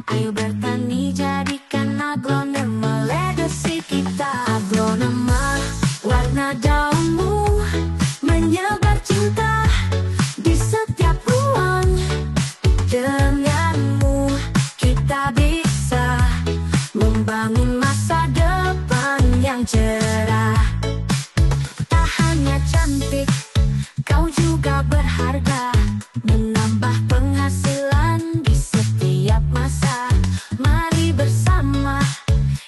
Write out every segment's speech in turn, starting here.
Ayo bertani jadikan aglonema legacy kita. Aglonema warna daunmu menyebar cinta di setiap ruang. Denganmu kita bisa membangun masa depan yang cerah. Tak hanya cantik, kau juga berharga, menambah penghasilan di setiap masa. Mari bersama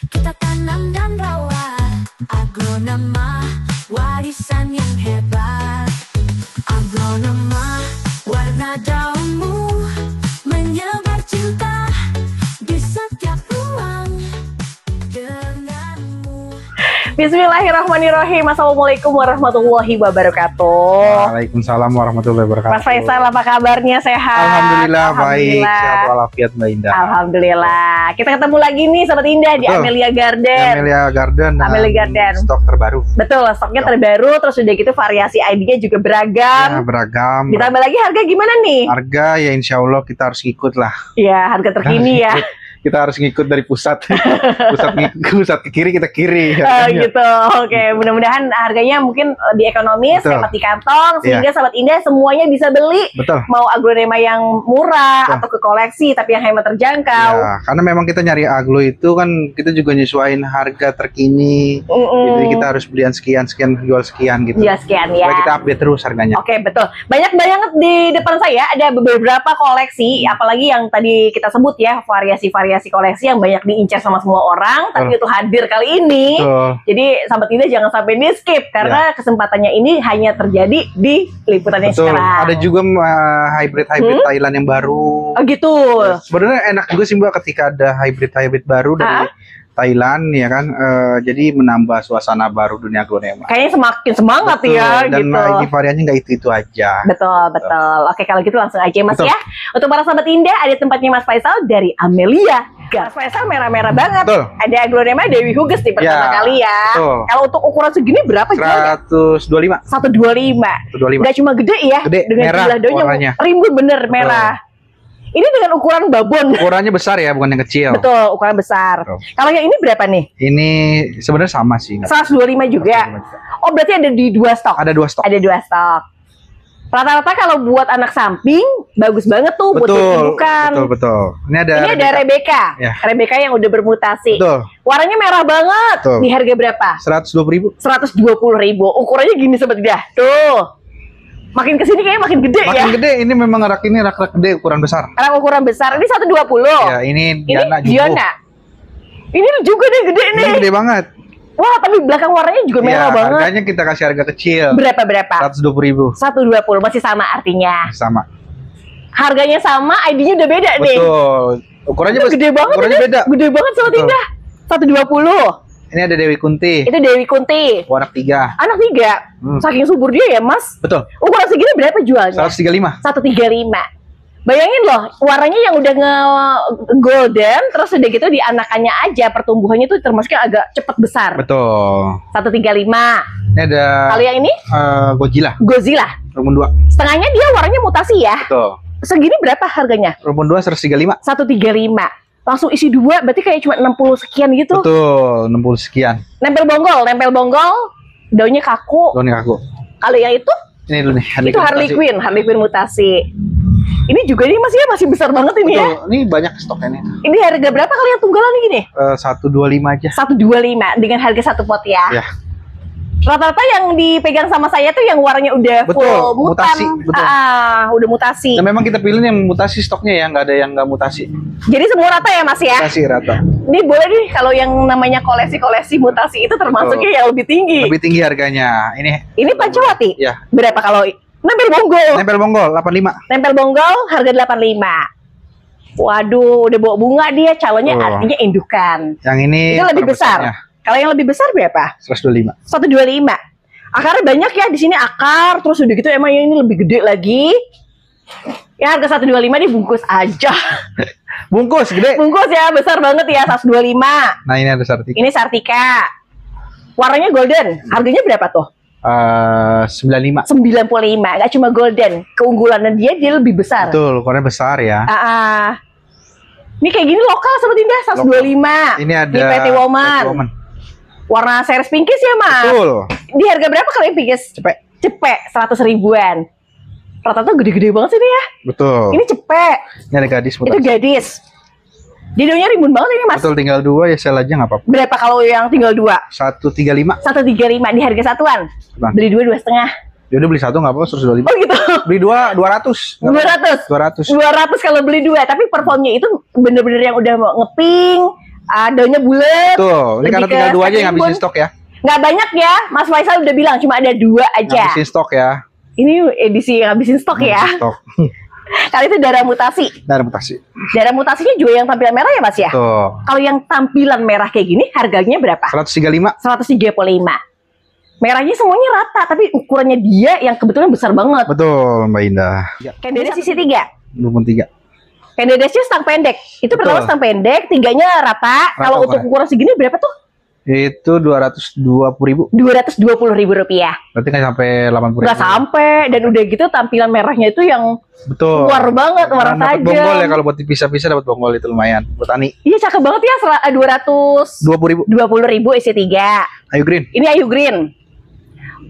kita tanam dan rawat aglonema, warisan yang hebat. Aglonema warna daunmu menyebar cinta di setiap ruang. Denganmu. Bismillahirrahmanirrahim. Assalamualaikum warahmatullahi wabarakatuh. Waalaikumsalam warahmatullahi wabarakatuh. Mas Faisal, apa kabarnya? Sehat? Alhamdulillah baik, sehat walafiat Mbak Indah. Alhamdulillah. Kita ketemu lagi nih Sobat Indah di Betul. Amelia Garden. Amelia Garden dan Amelia Garden. stok terbaru. Betul, stoknya terbaru, terus udah gitu variasi ID-nya juga beragam. Ya, beragam. Ditambah lagi harga gimana nih? Harga ya insya Allah kita harus ikut lah. Ya, harga terkini ya. Kita harus ngikut dari pusat. pusat ke kiri, kita kiri. Oh, harganya. gitu. Oke, mudah-mudahan harganya mungkin lebih ekonomis, Betul. hemat di kantong, sehingga Iya. Sobat Indah semuanya bisa beli. Betul. Mau aglonema yang murah Betul. atau ke koleksi tapi yang hemat terjangkau. Ya, karena memang kita nyari aglo itu kan kita juga nyesuaiin harga terkini. Jadi kita harus belian sekian jual sekian gitu. Ya sekian ya. Supaya kita update terus harganya. Oke, betul. Banyak banget di depan saya ada beberapa koleksi, apalagi yang tadi kita sebut ya, variasi koleksi yang banyak diincar sama semua orang, tapi itu hadir kali ini. Betul. Jadi sahabat Indah jangan sampai di skip karena kesempatannya ini hanya terjadi di liputannya Betul. sekarang. Ada juga hybrid Thailand yang baru. Oh gitu. Sebenarnya enak juga sih Mbak ketika ada hybrid baru dari Thailand ya kan. Jadi menambah suasana baru dunia aglonema. Kayaknya semakin semangat Betul. ya Dan gitu. ini variannya nggak itu aja. Betul. Oke, kalau gitu langsung aja Mas Betul. ya. Untuk para sahabat Indah, ada tempatnya Mas Faisal dari Amelia. Mas Faisal merah-merah banget. Betul. Ada aglonema Dewi Huges nih pertama Ya, kali ya. betul. Kalau untuk ukuran segini berapa jualnya? 125. 125. 125. Nggak cuma gede ya, Gede, dengan merah jumlah daunnya warnanya. rimbun bener merah. Ini dengan ukuran babon. Ukurannya besar ya, bukan yang kecil. Betul, ukuran besar. Betul. Kalau yang ini berapa nih? Ini sebenarnya sama sih. 125 juga. Oh, berarti ada di dua stok. Ada 2 stok. Ada 2 stok. Rata-rata kalau buat anak samping bagus banget tuh buat Betul. bukan. Betul. Ini ada Rebecca. Ya. Rebecca yang udah bermutasi. Betul. Warnanya merah banget. Betul. Di harga berapa? 120.000. 120.000. Ukurannya gini Sobat Indah. Tuh. Makin kesini kayaknya makin gede ya. Makin gede, ini memang rak gede ukuran besar. Sekarang ukuran besar. Ini 120. Ya, ini Ini Diana Jumbo. Diana. Ini juga nih gede nih. Ini gede banget. Wah, tapi belakang warnanya juga merah Ya, banget. harganya kita kasih harga kecil. Berapa? 120.000. 120 masih sama artinya. Sama. Harganya sama, ID-nya udah beda nih. Betul. Ukurannya Itu gede banget. Ukurannya ini. beda. Gede banget Sobat Betul. Indah. 120. Ini ada Dewi Kunti. Itu Dewi Kunti. Warna 3. Anak 3. Saking subur dia ya, Mas. Betul. Ukuran segini berapa jualnya? 135. 135. Bayangin loh, warnanya yang udah golden, terus udah gitu di anakannya aja pertumbuhannya tuh termasuknya agak cepet besar. Betul. 135. Ini ada Kalau yang ini Godzilla. Godzilla. Rumun 2. Setengahnya dia warnanya mutasi ya. Betul. Segini berapa harganya? Rumun 2 135. 135. Langsung isi 2, berarti kayak cuma 60 sekian gitu. Betul, 60 sekian. Nempel bonggol, daunnya kaku. Loh nih aku. Kalau yang itu Ini dulu nih. itu Harley Quinn mutasi. Ini juga nih masih besar banget ini ya. Betul. Ini banyak stoknya nih. Ini harga berapa kalau yang tunggalan nih gini? 125 aja. 125 dengan harga satu pot ya. Ya. Rata-rata yang dipegang sama saya tuh yang warnanya udah Betul, full mutan. mutasi, betul. Udah mutasi. Nah, memang kita pilih yang mutasi stoknya ya, nggak ada yang nggak mutasi. Jadi semua rata ya Mas ya? Mutasi rata. Ini boleh nih kalau yang namanya koleksi mutasi itu termasuknya yang lebih tinggi. Lebih tinggi harganya. Ini Pancawati? Ya. Berapa kalau nempel bonggol? Nempel bonggol 85. Nempel bonggol harga 85. Waduh, udah bawa bunga dia, calonnya artinya indukan. Yang ini Itu lebih besar. terbesarnya, Kalau yang lebih besar berapa? 125. 125. Akarnya banyak ya di sini akar, terus udah gitu emang yang ini lebih gede lagi. Ya harga 125 dibungkus aja. Bungkus gede. Bungkus ya, besar banget ya 125. Nah, ini ada Sartika. Ini Sartika. Warnanya golden. Harganya berapa tuh? 95. 95. Nggak cuma golden. Keunggulannya dia lebih besar. Betul, ukurannya besar ya. Ini kayak gini lokal Sobat Indah, 125. Ini ada di PT Woman. Warna series pinkish ya Mas? Betul. Di harga berapa kalau yang pinkish? Cepet. Cepet, 100 ribuan. Rata-rata gede-gede banget sih ini ya. Betul. Ini cepet. Ini ada gadis. Itu gadis. Di daunnya rimbun banget ini Mas. Betul, tinggal 2 ya sel aja nggak apa-apa. Berapa kalau yang tinggal 2? 135. 135 di harga satuan. Bang. Beli 2, 2,5. Ya udah beli 1 nggak apa-apa, 125. Oh gitu. Beli 2, 200. 200. 200 kalau beli 2, tapi performnya itu bener-bener yang udah mau ngeping, daunnya bulat. Tuh, ini karena tinggal 2 aja yang habisin stok ya. Nggak banyak ya, Mas Faisal udah bilang cuma ada 2 aja. Habisin stok ya. Ini edisi yang habisin stok ya. Stok. Kali itu darah mutasi. Darah mutasi. Darah mutasinya juga yang tampilan merah ya Mas ya? Tuh. Kalau yang tampilan merah kayak gini harganya berapa? 135. 135. Merahnya semuanya rata, tapi ukurannya dia yang kebetulan besar banget. Betul, Mbak Indah. Candidates sisi 3. 23. Candidates-nya stang pendek. Itu pertama stang pendek, tiganya rata. Kalau untuk ukuran segini berapa tuh? Itu 220.000. 220.000 rupiah. Berarti nggak sampai 80.000. Nggak sampai, dan udah gitu tampilan merahnya itu yang betul. Keluar banget, warna dapat tajam. bonggol ya, kalau buat dipisah-pisah dapat bonggol itu lumayan. Buat tani. Iya cakep banget ya, 220.000 isi 3. Ayu Green. Ini Ayu Green.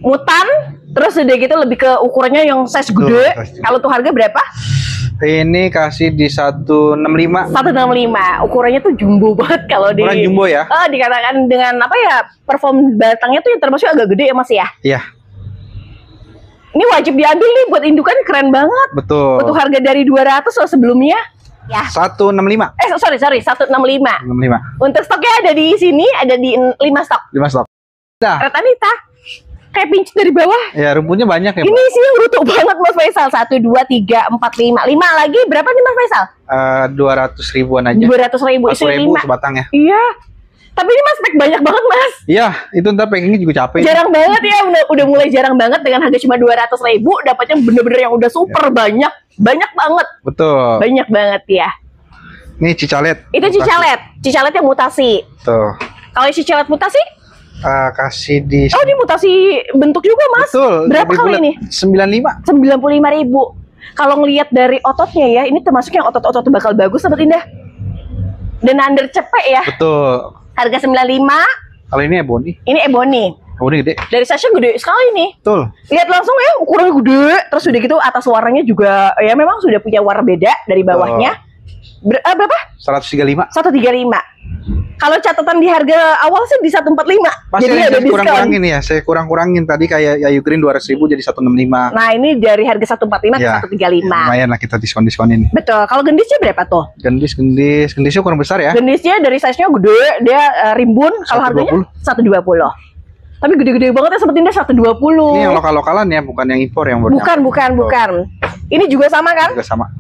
Mutan, terus udah gitu lebih ke ukurannya yang size gede. Kalau tuh harga berapa? Ini kasih di 165. 165. Ukurannya tuh jumbo banget kalau di. Ukuran jumbo ya? Dikatakan dengan apa ya? Perform batangnya tuh yang termasuk agak gede ya Mas ya? Iya. Ini wajib diambil nih buat indukan, keren banget. Betul. Untuk harga dari 200 loh sebelumnya. Ya. 165. Sorry, 165. 165. Untuk stoknya ada di sini, ada di 5 stok. 5 stok. Nah. Red Anita. Kayak pincit dari bawah. Ya, rumputnya banyak ya, Ini isinya berutuh banget Mas Faisal. 1, 2, 3, 4, 5. 5 lagi berapa nih Mas Faisal? 200 ribuan aja. 200.000 isi 5 sebatang ya. Iya. Tapi ini Mas spek banyak banget Mas. Iya, itu ntar pengennya juga capek. Jarang banget ya, udah mulai jarang banget dengan harga cuma 200.000 dapatnya bener-bener yang udah super banyak. Banyak banget. Betul. Banyak banget ya. Ini cicalet. Itu cicalet. Cicalet yang mutasi. Tuh. Kalau cicalet mutasi? Kasih di. Oh, ini mutasi bentuk juga Mas. Betul. Berapa kali ini? 95. 95.000. Kalau ngelihat dari ototnya ya, ini termasuk yang otot-otot bakal bagus Sobat Indah. Dan under cepek ya. Betul. Harga 95. Kalau ini ebony. Ini ebony. Ebony gede. Dari size-nya gede sekali nih. Betul. Lihat langsung ya, ukurannya gede. Terus udah gitu atas warnanya juga ya memang sudah punya warna beda dari bawahnya. Berapa? 135. 135. Kalau catatan di harga awal sih di 145. Pasti jadi ada saya kurang-kurangin ya. Saya kurang-kurangin tadi kayak Ayu Green 200.000 jadi 165. Nah, ini dari harga 145 ya, ke 135. Lumayan lah kita diskon-diskonin. Betul. Kalau gendisnya berapa tuh? Gendisnya kurang besar ya. Gendisnya dari size-nya gede, dia rimbun. Kalau harganya 120. Tapi gede-gede banget ya Sobat Indah, 120. Ini yang lokal-lokalan ya, bukan yang impor yang bukan. Ini juga sama kan? Juga sama.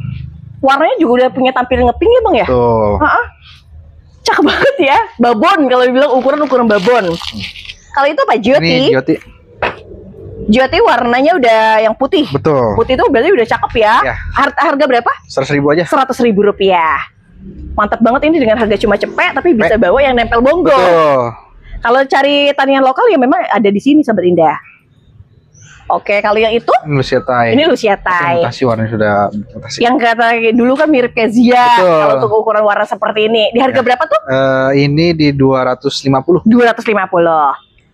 Warnanya juga udah punya tampil ngeping ya Bang ya? Tuh. Cakep banget ya. Babon kalau dibilang ukuran babon. Kalau itu apa? Jyoti. Ini Jyoti. Jyoti warnanya udah yang putih. Betul. Putih itu berarti udah cakep ya. Ya. Harga berapa? 100.000 aja. 100.000 rupiah. Mantap banget ini dengan harga cuma cepet tapi bisa bawa yang nempel bonggol. Betul. Kalau cari tanian lokal ya memang ada di sini Sobat Indah. Oke, kalau yang itu Lucia Thai. Ini Lucia Thai. Mutasi warnanya sudah mutasi. Yang kata dulu kan mirip kayak Zia. Kalau untuk ukuran warna seperti ini, di harga berapa tuh? Ini di 250. 250.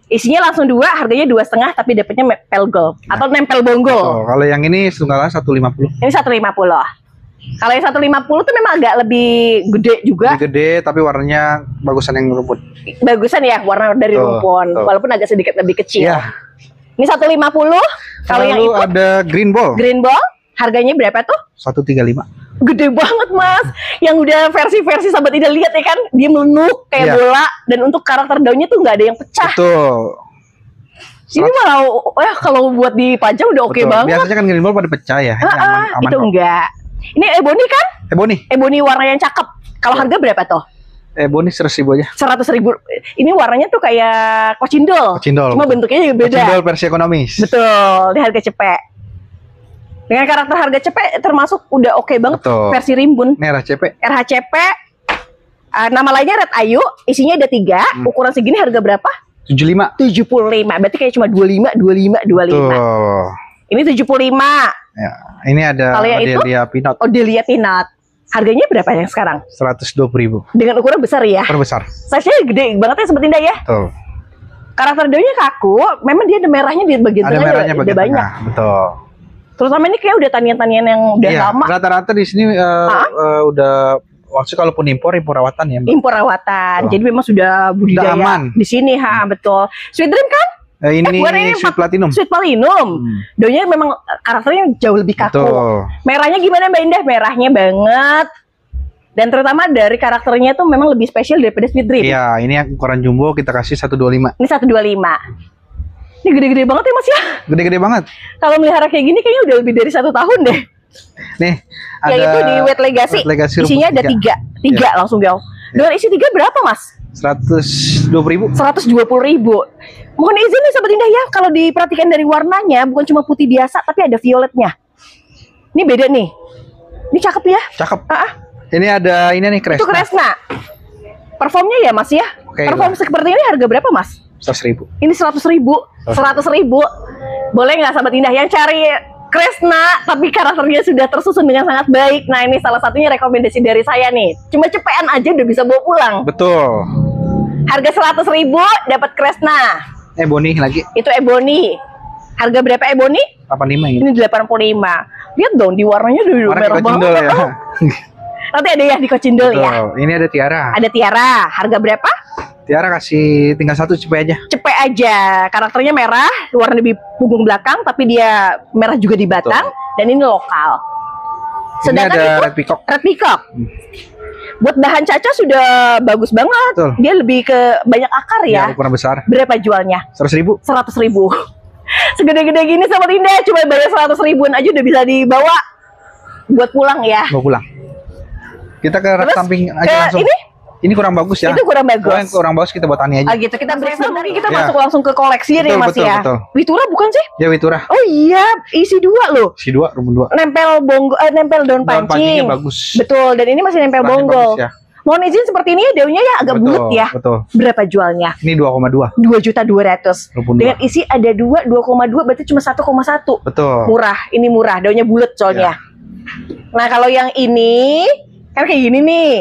Isinya langsung 2, harganya 2,5 tapi dapatnya nempel gold atau nempel bonggol. Kalau yang ini setunggalan 150. Ini 150. Kalau yang 150 tuh memang agak lebih gede juga. Lebih gede tapi warnanya bagusan yang rumput. Bagusan ya warna dari rumpun, walaupun agak sedikit lebih kecil. Ya. Ini 150. Kalau yang itu ada green ball. Green ball harganya berapa tuh? 135. Gede banget Mas. Yang udah versi-versi Sobat Indah lihat ya kan, dia menuk kayak bola dan untuk karakter daunnya tuh nggak ada yang pecah. Betul. Ini malah kalau buat dipajang udah oke banget. Biasanya kan green ball pada pecah ya. Aman itu enggak. Ini ebony kan? Ebony warna yang cakep. Kalau harga berapa tuh? Ebony 100.000 aja. 100.000. Ini warnanya tuh kayak kocindol. Cuma bentuknya juga beda. Kocindol versi ekonomis. Betul, di harga cepek. Dengan karakter harga cepek termasuk udah oke banget. Betul. Versi rimbun. Ini RHCP. RHCP. Nama lainnya Red Ayu, isinya ada 3. Ukuran segini harga berapa? 75. 75. Berarti kayak cuma 25. Tuh. Ini 75. Ya, ini ada Odelia Pinot. Odelia Pinot. Harganya berapa yang sekarang? 120.000 Dengan ukuran besar ya? perbesar. Size-nya gede banget ya Sobat Indah ya? Betul. Karakter daunnya kaku, memang dia ada merahnya di bagian Ada tengah, merahnya ada bagian banyak. tengah. Betul. Terutama ini kayak udah tanian-tanian yang udah Iya, lama. rata-rata di sini udah waktu kalaupun impor rawatan ya, Mbak. Impor rawatan. Betul. Jadi memang sudah budidaya Udah aman. di sini, betul. Sweet Dream kan? Ini bukan ini Sweet Platinum. Sweet Platinum. Daunnya memang karakternya jauh lebih kaku. Betul. Merahnya gimana Mbak Indah? Merahnya banget. Dan terutama dari karakternya tuh memang lebih spesial daripada Sweet Dream. Iya, ini yang ukuran jumbo kita kasih 125. Ini 125. Ini gede-gede banget ya Mas ya? Gede-gede banget. Kalau melihara kayak gini kayaknya udah lebih dari 1 tahun deh. Nih, Ya itu di Wet Legacy. Isinya ada 3. 3 langsung jauh. Dengan isi 3 berapa Mas? 120.000. 120.000. Mohon izin nih Sobat Indah ya, kalau diperhatikan dari warnanya bukan cuma putih biasa tapi ada violetnya. Ini beda nih. Ini cakep ya? Cakep. Ini ada ini nih Kresna. Itu Kresna. Performnya ya Mas ya? Oke, Perform seperti ini harga berapa Mas? 100.000. Ini 100.000. 100.000. Boleh nggak Sobat Indah yang cari Kresna tapi karakternya sudah tersusun dengan sangat baik. Nah ini salah satunya rekomendasi dari saya nih. Cuma cepean aja udah bisa bawa pulang. Betul. Harga 100.000 dapat Kresna. Ebony lagi. Itu Ebony. Harga berapa Ebony? 85 ini. Ini 85. Lihat dong di warnanya udah Warna merah kocindol banget. ya. Nanti ada ya di kocindol ya. Betul. Ini ada Tiara. Ada Tiara. Harga berapa? Tiara kasih tinggal 1 cepet aja. Cepet aja. Karakternya merah, warna di punggung belakang, tapi dia merah juga di batang. Dan ini lokal. Sedangkan ini ada itu Red Peacock. Red Peacock. Buat dahan caca sudah bagus banget. Betul. Dia lebih ke banyak akar ya. Ukuran besar. Berapa jualnya? 100.000. 100.000. Segede-gede gini Sobat Indah, cuma bayar 100.000-an aja udah bisa dibawa buat pulang ya. Mau pulang. Kita ke rak Terus samping ke aja langsung. ini kurang bagus ya. itu kurang bagus. Oh, yang kurang bagus kita buat tani aja. Gitu kita break mungkin kita Ya. masuk langsung ke koleksi nih Betul, Mas betul, ya. betul. Witura bukan sih? Ya Witura. Oh iya, isi 2 loh. Si 2, rumpun 2. Nempel nempel daun Daun pancingnya pancing. bagus. Betul, dan ini masih nempel Kerahnya bonggol. bagus ya. Mohon izin seperti ini ya, daunnya ya agak bulat ya. Betul. Berapa jualnya? Ini 2,2. 2.200.000. Rumpun Dengan 2. isi ada 2,2 berarti cuma 1,1. Betul. Murah, ini murah, daunnya bulat soalnya. Nah, kalau yang ini kan kayak gini nih.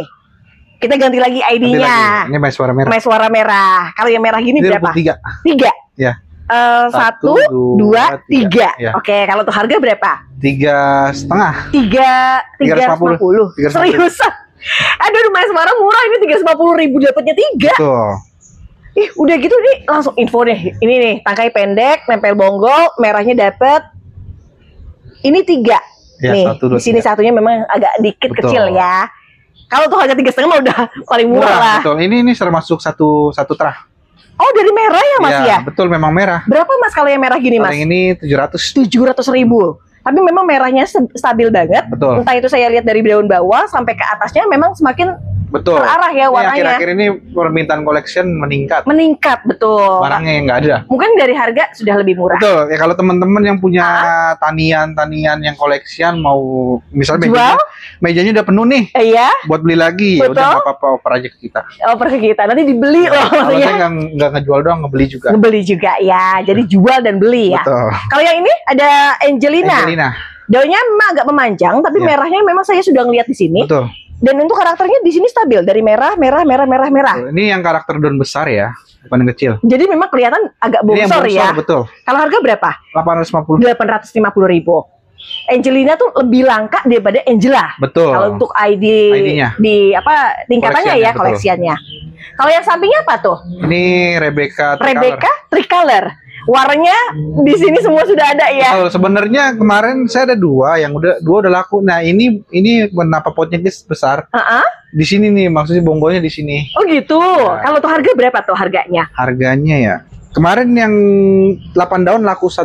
Kita ganti lagi Nanti ID-nya. lagi. Ini mais suara merah. Mais warna merah. Kalau yang merah gini Ini berapa? 3. 3. Ya. 1, 2, 3. Ya. Oke, kalau untuk harga berapa? 3,5. 350. 350. Seriusan? Aduh, mais warna murah ini 350.000 dapatnya 3. Tuh. Ih, udah gitu nih langsung info deh. Ini nih, tangkai pendek, nempel bonggol, merahnya dapet. Ini 3. Ya, nih, 1, 2, di sini 3. satunya memang agak dikit Betul. kecil ya. Kalau tuh harga 3,5 mah udah paling murah lah. Betul. Ini termasuk satu terah. Oh, dari merah ya Mas ya? Betul, memang merah. Berapa Mas kalau yang merah gini Kalau Mas? yang ini 700. 700.000. Tapi memang merahnya stabil banget. Betul. Entah itu saya lihat dari daun bawah sampai ke atasnya memang semakin Betul. terarah ya Ini warnanya. akhir-akhir ini permintaan collection meningkat. Meningkat, betul. Barangnya yang nggak ada. Mungkin dari harga sudah lebih murah. Betul. Ya kalau teman-teman yang punya tanian-tanian yang koleksian mau misalnya Jual? mejanya udah penuh nih Iya, buat beli lagi, ya Betul. udah nggak apa-apa oper aja ke kita. oper ke kita. Nanti dibeli loh Kalau maksudnya. saya nggak ngejual doang, ngebeli juga. Ngebeli juga ya. Jadi jual dan beli ya. Betul. Kalau yang ini ada Angelina. Angelina. Daunnya memang agak memanjang, tapi Ya. merahnya memang saya sudah ngeliat di sini. Betul. Dan untuk karakternya di sini stabil dari merah. Betul. Ini yang karakter daun besar ya, bukan yang kecil. Jadi memang kelihatan agak Ini yang bongsor ya. betul. Kalau harga berapa? 850. 850.000. Angelina tuh lebih langka daripada Angela. Betul. Kalau untuk ID-nya. di apa tingkatannya ya, Betul. koleksiannya. Kalau yang sampingnya apa tuh? Ini Rebecca Tricolor. Rebecca Tricolor. Warnanya di sini semua sudah ada ya. Betul. Sebenarnya kemarin saya ada dua yang dua udah laku. Nah ini kenapa potnya besar? Di sini nih, maksudnya bonggolnya di sini. Oh gitu. Ya. Kalau tuh harga berapa tuh harganya? Harganya ya. Kemarin yang 8 daun laku 1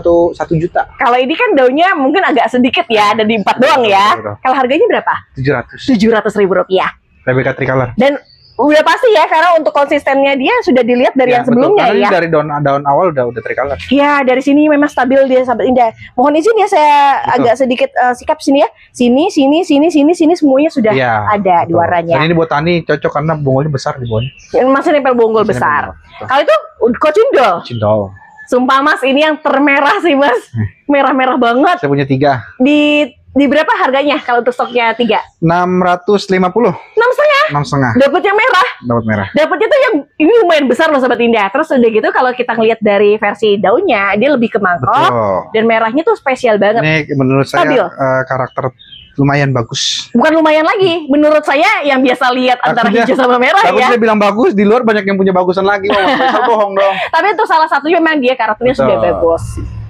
juta. Kalau ini kan daunnya mungkin agak sedikit ya, ada di 4 doang ya. Betul. Kalau harganya berapa? 700. 700.000 rupiah. Rebecca Tricolor. Dan udah pasti ya, karena untuk konsistennya dia sudah dilihat dari yang sebelumnya betul. Karena ya. ini dari daun awal udah Tricolor. Ya, dari sini memang stabil dia Sahabat Indah. Mohon izin ya saya Betul. agak sedikit sikap sini ya. Sini semuanya sudah Iya, ada di betul. warnanya. Dan ini buat tani cocok karena bonggolnya besar di bawahnya. Yang masih nempel bonggol Masih besar. nempel bonggol. Kalau itu kocindol. Cindol. Sumpah Mas, ini yang termerah sih Mas. Merah-merah banget. Saya punya 3. Di Di berapa harganya kalau untuk stoknya 3? 650. 6,5. 6,5. Dapat yang merah. Dapat merah. Dapatnya tuh yang ini lumayan besar loh Sobat Indah. Terus udah gitu kalau kita ngeliat dari versi daunnya, dia lebih ke mangkok. Betul. Dan merahnya tuh spesial banget. Ini menurut Stabil. saya karakter lumayan bagus. Bukan lumayan lagi, menurut saya yang biasa lihat antara Takutnya- hijau sama merah Takut ya. dia bilang bagus, di luar banyak yang punya bagusan lagi. Oh, Faisal bohong dong. Tapi itu salah satunya memang dia karakternya Betul. sudah bagus.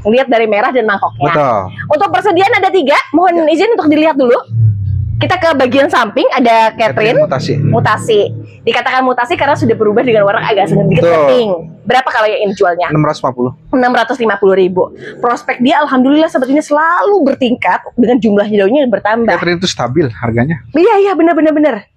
Lihat dari merah dan mangkoknya. Betul. Untuk persediaan ada 3, mohon izin untuk dilihat dulu. Kita ke bagian samping ada Catherine Mutasi. mutasi. Dikatakan mutasi karena sudah berubah dengan warna agak sedikit Betul. pink. Berapa kalau yang ini jualnya? 650. 650.000. Prospek dia alhamdulillah Sobat ini selalu bertingkat dengan jumlah daunnya yang bertambah. Catherine itu stabil harganya. Iya benar.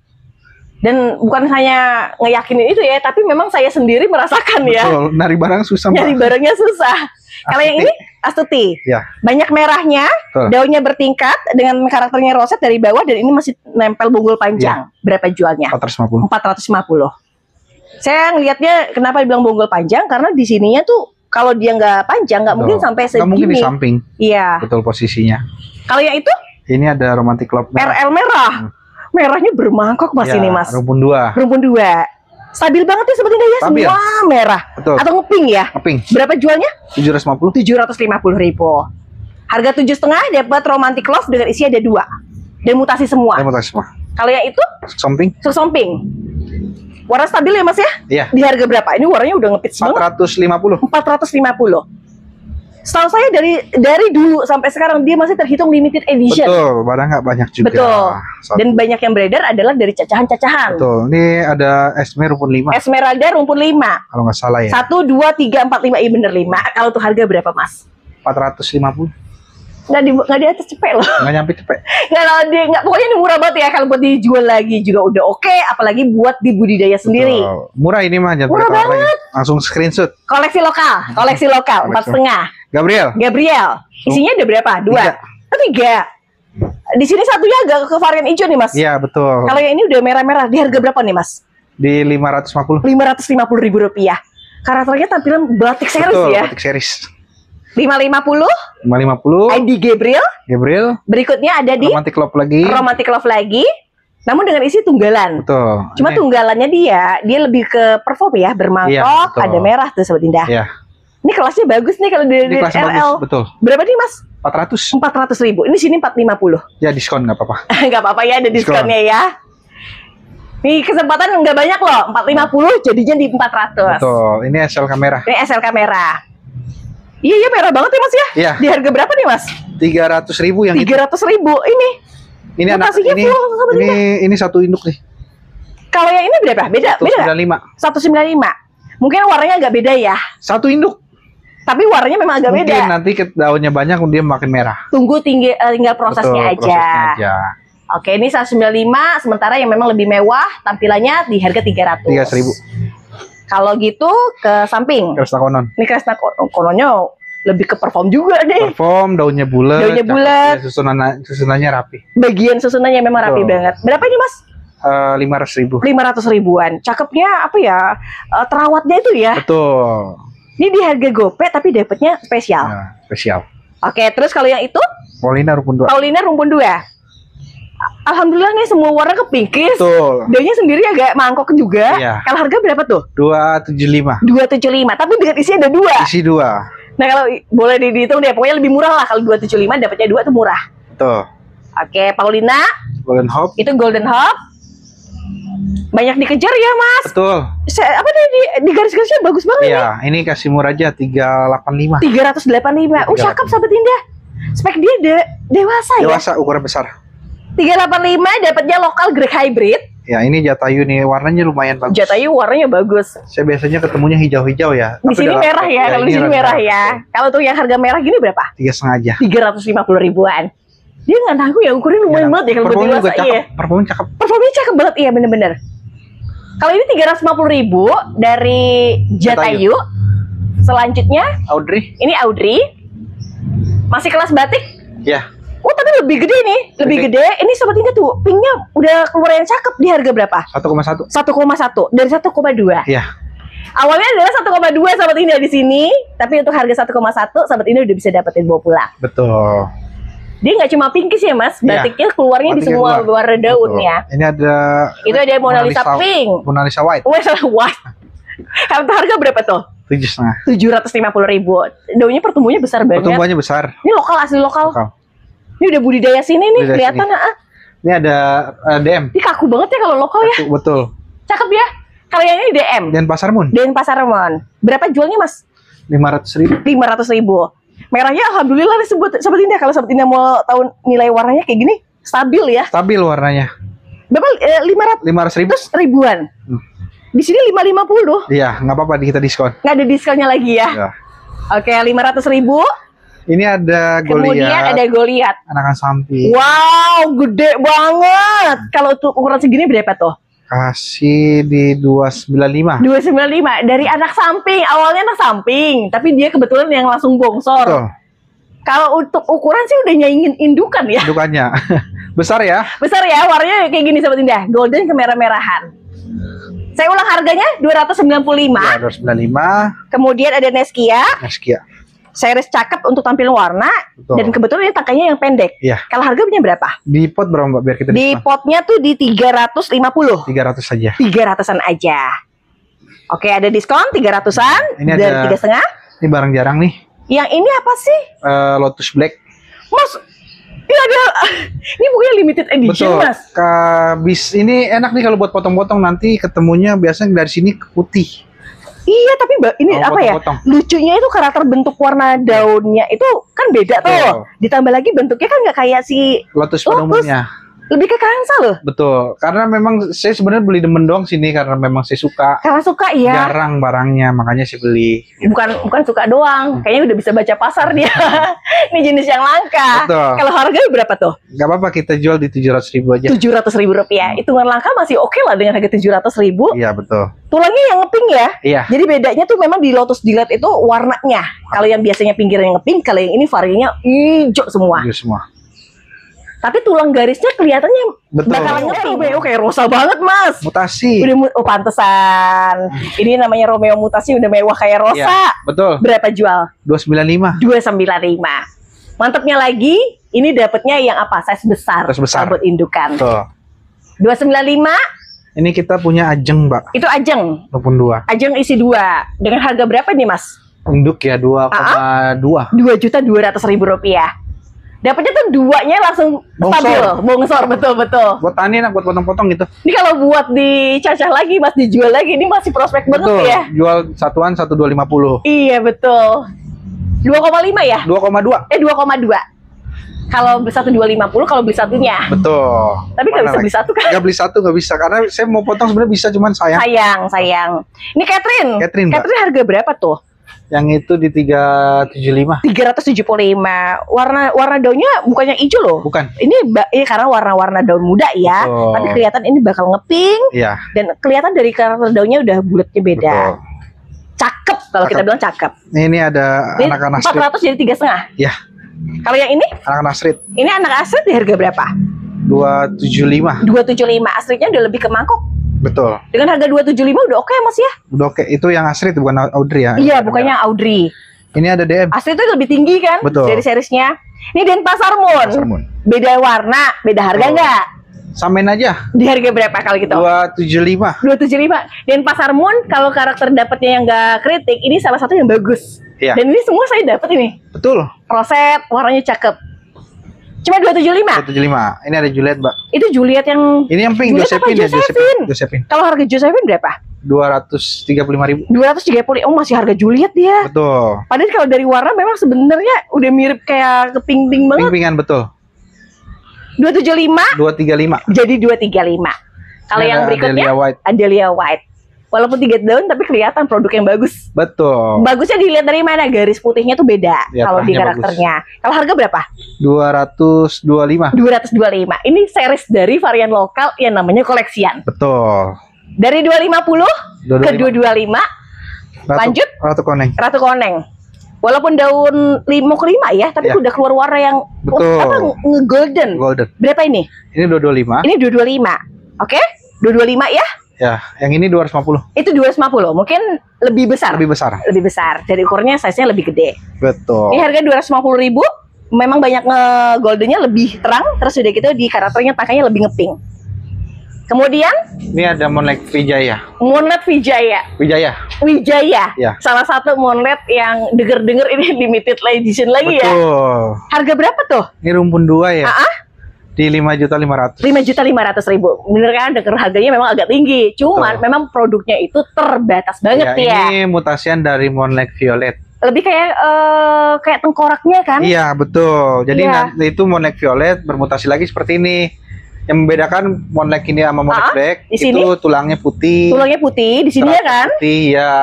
Dan bukan hanya ngeyakinin itu ya, tapi memang saya sendiri merasakan ya. Betul. Nari barang susah, Mbak. Nyari barangnya susah. Kalau yang ini Astuti, Ya. banyak merahnya, Betul. daunnya bertingkat dengan karakternya roset dari bawah dan ini masih nempel bonggol panjang. Berapa jualnya? 450. 450. Saya ngelihatnya kenapa dibilang bonggol panjang karena di sininya tuh kalau dia nggak panjang nggak mungkin sampai Nggak mungkin di segini. samping. Iya. Betul posisinya. Kalau yang itu Ini ada romantic love merah. RL merah. Merahnya bermangkok Mas Ya, ini Mas. rumpun 2. Rumpun 2. Stabil banget ya sepertinya ya, Stabil. semua merah. Betul. Atau ngeping ya. Keping. Berapa jualnya? 750. 750.000. Harga 7,5 dapat romantic love dengan isi ada 2. Dan mutasi semua. Saya mau tanya semua. Kalau yang itu Samping. susomping. Warna stabil ya Mas ya? Iya. Di harga berapa? Ini warnanya udah ngepits banget. 450. 450. Setahu saya dari dulu sampai sekarang dia masih terhitung limited edition. Betul, barang nggak banyak juga. Betul. Satu. Dan banyak yang beredar adalah dari cacahan-cacahan. Betul. Ini ada Esme rumpun 5 Esmeralda rumpun 5. kalau nggak salah ya. 1, 2, 3, 4, 5. Iya bener 5. Kalau tuh harga berapa Mas? 450. Nggak di atas cepet loh. Nggak nyampe cepet. Nggak, pokoknya ini murah banget ya. Kalau buat dijual lagi juga udah oke. Apalagi buat dibudidaya sendiri. Betul. Murah ini mah, jangan Murah pakai tawar banget. lagi. Langsung screenshot. Koleksi lokal. Koleksi lokal. 4,5. Gabriel. Gabriel. Isinya ada berapa? 2. 3. 3. Di sini satunya agak ke varian hijau nih Mas. Iya betul. Kalau yang ini udah merah-merah. Di harga berapa nih Mas? Di 550. 550.000 rupiah. Karakternya tampilan batik series Betul, ya. batik series. 550. 550. ID Gabriel. Gabriel. Berikutnya ada di Romantic Love lagi. Romantic Love lagi. Namun dengan isi tunggalan. Betul. Cuma Ini- tunggalannya dia lebih ke perform ya, bermangkok, Iya, betul. ada merah tuh Sobat Indah. Iya. Ini kelasnya bagus nih kalau di Ini kelasnya RL. bagus. Betul. Berapa nih Mas? 400. 400.000. Ini sini 450. Ya diskon nggak apa-apa. Nggak apa-apa ya, ada Diskon. diskonnya ya. Nih kesempatan nggak banyak loh, 450 jadinya di 400. Betul. Ini SL kamera. Ini SLK merah. Iya merah banget ya Mas ya. Iya. Di harga berapa nih Mas? 300.000 yang itu. 300.000 ini. Ini anak Mutasinya ini full, Sobat ini satu induk nih. Kalau yang ini berapa? Beda nggak? 195. 195. Mungkin warnanya agak beda ya. Satu induk. Tapi warnanya memang agak Mungkin beda. nanti daunnya banyak dia makin merah. Tunggu tinggal prosesnya Betul, aja. prosesnya aja. Oke, ini 195, sementara yang memang lebih mewah tampilannya di harga 300. 3.000. Kalau gitu ke samping. Kresta konon. Ini Kresna kononnya lebih ke perform juga deh. Perform, daunnya bulat. Daunnya cakep. bulat. Ya, susunannya rapi. Bagian susunannya memang rapi Betul. banget. Berapa ini Mas? 500.000. 500 ribuan. Cakepnya apa ya? Terawatnya itu ya. Betul. Ini di harga gope tapi dapatnya spesial. Nah, spesial. Oke, terus kalau yang itu Paulina rumpun 2. Paulina rumpun 2. Alhamdulillah nih semua warna kepingkis. Betul. Daunnya sendiri agak mangkok juga. Iya. Kalau harga berapa tuh? 275. 275. Tapi dengan isi ada 2. Isi 2. Nah kalau boleh dihitung deh, pokoknya lebih murah lah kalau 275 dapatnya 2 tuh murah. Betul. Oke, Paulina Golden Hope. itu Golden Hop. Banyak dikejar ya Mas. Betul. Apa nih di garis-garisnya bagus banget Iya, ini kasih murah aja 385. nih. 385. Cakep Sobat Indah. Spek dia dewasa ya. Dewasa ukuran besar. 385 dapatnya lokal Greg Hybrid. Ya, ini Jatayu nih warnanya lumayan bagus. Jatayu warnanya bagus. Saya biasanya ketemunya hijau-hijau ya. Di sini merah ya, kalau di sini merah ya. Kalau tuh yang harga merah gini berapa? 3,5 aja. 350 ribuan. Dia nggak tangguh ya, ukurannya lumayan banget ya kalau buat Performanya dewasa. juga cakep. Iya. Performanya cakep. Performanya cakep banget, iya bener-bener. Kalau ini 350.000 dari Jatayu. Selanjutnya Audrey. ini Audrey. Masih kelas batik. Ya. Oh tapi lebih gede nih, lebih Gede. gede. Ini Sobat Indah tuh, pinknya udah keluar yang cakep. Di harga berapa? 1,1. 1,1 dari 1,2. Iya. Awalnya adalah 1,2 Sobat Indah di sini, tapi untuk harga 1,1 Sobat Indah udah bisa dapetin bawa pulang. Betul. Dia nggak cuma pinkish ya mas, Iya. batiknya keluarnya di Batiknya semua keluar. warna daunnya. Betul. Ini ada Itu ada Mona Lisa pink. Mona Lisa white. Wah, salah white. Kalau harga berapa tuh? 7,5. 750.000. Daunnya pertumbuhannya besar banget. Pertumbuhannya besar. Ini lokal, asli lokal. Lokal. Ini udah budidaya sini nih, Budidaya kelihatan. Ini ada DM. Ini kaku banget ya kalau lokal ya. Betul. Cakep ya. Kalau yang ini DM. Dan Pasar Mun Dan Pasar Remon. Berapa jualnya mas? 500.000. 500.000. Merahnya alhamdulillah nih Sobat Indah. Kalau Sobat Indah mau tahu nilai warnanya kayak gini, stabil ya. Stabil warnanya. Berapa? 500.000. Terus ribuan. Di sini 550. Iya, nggak apa-apa kita diskon. Nggak ada diskonnya lagi ya. Ya. Oke, 500.000. Ini ada Kemudian Goliath. ada Goliath. Anakan samping. Wow, gede banget. Kalau untuk ukuran segini berapa tuh? Kasih di 295. 295 dari anak samping. Awalnya anak samping, tapi dia kebetulan yang langsung bongsor. Betul. Kalau untuk ukuran sih udah nyaingin indukan ya. Indukannya. Besar ya. Besar ya, warnanya kayak gini Sobat Indah. Golden kemerah-merahan. Saya ulang harganya 295. Ya, 295. Kemudian ada Neskia. Neskia. Series cakep untuk tampil warna. Betul. Dan kebetulan ini tangkainya yang pendek. Iya. Kalau harganya berapa? Di pot berapa Mbak biar kita Di diskon? potnya tuh di 350. 300 saja. 300-an aja. Oke, ada diskon 300-an Ini dari ada- 3,5. Ini barang jarang nih. Yang ini apa sih? Lotus Black. Mas, ini ada ini bukannya limited edition, Betul. Mas. Kabis ini enak nih kalau buat potong-potong, nanti ketemunya biasanya dari sini ke putih. Iya, tapi ini Oh, apa ya? potong-potong. Lucunya itu karakter bentuk warna daunnya itu kan beda tuh. Betul. Ditambah lagi bentuknya kan nggak kayak si Lotus pada Lotus. umumnya. lebih ke kansa loh. Betul. Karena memang saya sebenarnya beli demen doang sini karena memang saya suka. Karena suka ya. Jarang barangnya, makanya saya beli. Bukan suka doang. Kayaknya udah bisa baca pasar dia. Ini jenis yang langka. Betul. Kalau harganya berapa tuh? Gak apa-apa kita jual di 700.000 aja. 700.000 rupiah. Hitungan langka masih oke lah dengan harga 700.000. Iya betul. Tulangnya yang ngepink ya. Iya. Jadi bedanya tuh memang di Lotus Delight itu warnanya. Kalau yang biasanya pinggirnya ngepink, kalau yang ini variannya hijau semua. Iya semua. Tapi tulang garisnya kelihatannya Betul. bakalan ngepink. Oke, rosa banget mas. Mutasi. Udah oh pantesan. Ini namanya Romeo mutasi udah mewah kayak rosa. Iya, betul. Berapa jual? 295. 295. Mantepnya lagi, ini dapatnya yang apa? Size besar. Size besar. Buat indukan. Tuh. 295 Ini kita punya ajeng, Mbak. itu ajeng. Ataupun 2. Ajeng isi 2. Dengan harga berapa nih mas? Induk ya 2,2. 2.200.000 rupiah. Dapatnya tuh duanya langsung Bongsor. stabil, bongsor betul-betul. Buat tani enak, buat potong-potong gitu. Ini kalau buat dicacah lagi, mas dijual lagi, ini masih prospek banget Betul. ya. Jual satuan 1,250. Iya betul. 2,5 ya? 2,2. 2,2. Kalau beli satu 250, kalau beli satunya. Betul. Tapi nggak Mana bisa beli lagi? satu kan? Nggak beli satu, nggak bisa. Karena saya mau potong sebenarnya bisa, cuman sayang. Sayang. Ini Catherine. Catherine, Mbak. Catherine harga berapa tuh? Yang itu di 375. 375. Warna daunnya bukannya hijau loh. Bukan. Ini karena warna-warna daun muda ya. Betul. Tapi kelihatan ini bakal ngepink Iya. dan kelihatan dari karakter daunnya udah bulatnya beda. Betul. Cakep kalau kita Cakep. bilang cakep. Ini ada Ini anak-anak street. 400 jadi 3,5. Ya, Kalau yang ini, anak-anak street. ini anak asli di harga berapa? 275. 275. Aslinya udah lebih ke mangkok. Betul. Dengan harga 275 udah oke Mas ya? Udah oke. Itu yang asli, bukan Audrey ya. Iya, bukannya Audrey. Ini ada DM. Asli itu lebih tinggi kan? Betul. Dari seriesnya. Ini Denpasar Moon. Pasar Mun. Beda warna, beda harga Betul. nggak? Samain aja. Di harga berapa kali gitu? 275. 275. Denpasar Moon kalau karakter dapatnya yang nggak kritik, ini salah satu yang bagus. Iya. Dan ini semua saya dapat ini. Betul. Roset, warnanya cakep. Cuma 275. 275. Ini ada Juliet, Mbak. Itu Juliet yang Ini yang pink, Juliet apa Josephine ya, Josephine? Josephine. kalau harga Josephine berapa? 235.000. 230. Oh, masih harga Juliet dia. Betul. Padahal kalau dari warna memang sebenarnya udah mirip kayak keping-ping banget. Pink-pinkan betul. 275 235. jadi 235. Kalau Ini yang ada berikutnya Adelia White. Adelia White. Walaupun 3 daun tapi kelihatan produk yang bagus. Betul. Bagusnya dilihat dari mana? Garis putihnya tuh beda Ya, kalau di tengahnya karakternya. Kalau harga berapa? 225. 225. Ini series dari varian lokal yang namanya koleksian. Betul. Dari 250 ke 225 Ratu, lanjut. Ratu Koneng. Ratu Koneng. Walaupun daun mau ke 5 ya, tapi Ya. udah keluar warna yang Betul. nge-golden. Golden. Berapa ini? Ini 225. Ini 225. Oke? 225 ya? Ya, yang ini 250. Itu 250. Mungkin lebih besar. Lebih besar. Lebih besar. Dari ukurnya size-nya lebih gede. Betul. Ini harga 250.000. memang banyak goldennya lebih terang, terus udah gitu di karakternya tangkainya lebih ngepink. Kemudian ini ada Moonlight Wijaya. Moonlight Wijaya. Wijaya. Ya. Salah satu Moonlight yang denger-denger ini limited edition lagi. Betul. Ya. Harga berapa tuh? Ini rumpun 2 ya. Di 5.500.000. 5.500.000. Bener kan? Denger harganya memang agak tinggi. Cuman memang produknya itu terbatas banget ya. Ini mutasian dari Moonlight Violet. Lebih kayak tengkoraknya kan? Iya betul. Jadi nanti itu Moonlight Violet bermutasi lagi seperti ini. Yang membedakan Moonlight ini sama Moonlight Black itu tulangnya putih. Tulangnya putih di sini ya kan? Putih ya.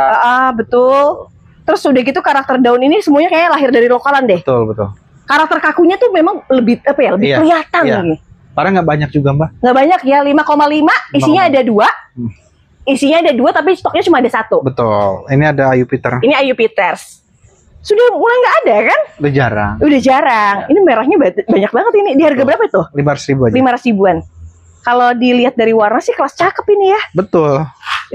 Betul. Terus udah gitu karakter daun ini semuanya kayak lahir dari lokalan deh. Betul. Karakter kakunya tuh memang lebih lebih kelihatan nih. Padahal nggak banyak juga Mbak. Nggak banyak ya, 5,5. Isinya ada 2. Isinya ada 2 tapi stoknya cuma ada 1. Betul. Ini ada Ayu Peter. Ini Ayu Peters. Sudah mulai nggak ada kan? Udah jarang. Ini merahnya banyak banget ini. Di harga berapa itu? 500.000 aja. 500.000-an. Kalau dilihat dari warna sih kelas cakep ini ya. Betul.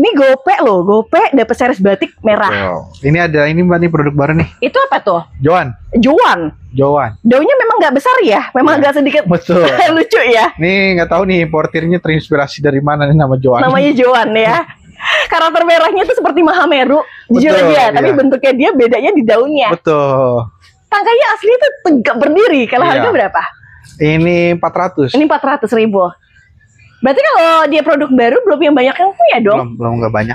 Ini gope loh, gope dapat series batik merah. Betul. Ini ada ini Mbak, nih produk baru nih. Itu apa tuh? Joan. Daunnya memang nggak besar ya, memang agak sedikit. Betul. Lucu ya. Nih nggak tahu nih importirnya terinspirasi dari mana nih nama Joan. Namanya Joan ya. Karakter merahnya itu seperti Mahameru, jujur aja, tapi bentuknya dia bedanya di daunnya. Betul. Tangkainya asli itu tegak berdiri. Kalau harga berapa? Ini 400. Ini 400.000. Berarti kalau dia produk baru belum yang banyak yang punya dong? Belum banyak.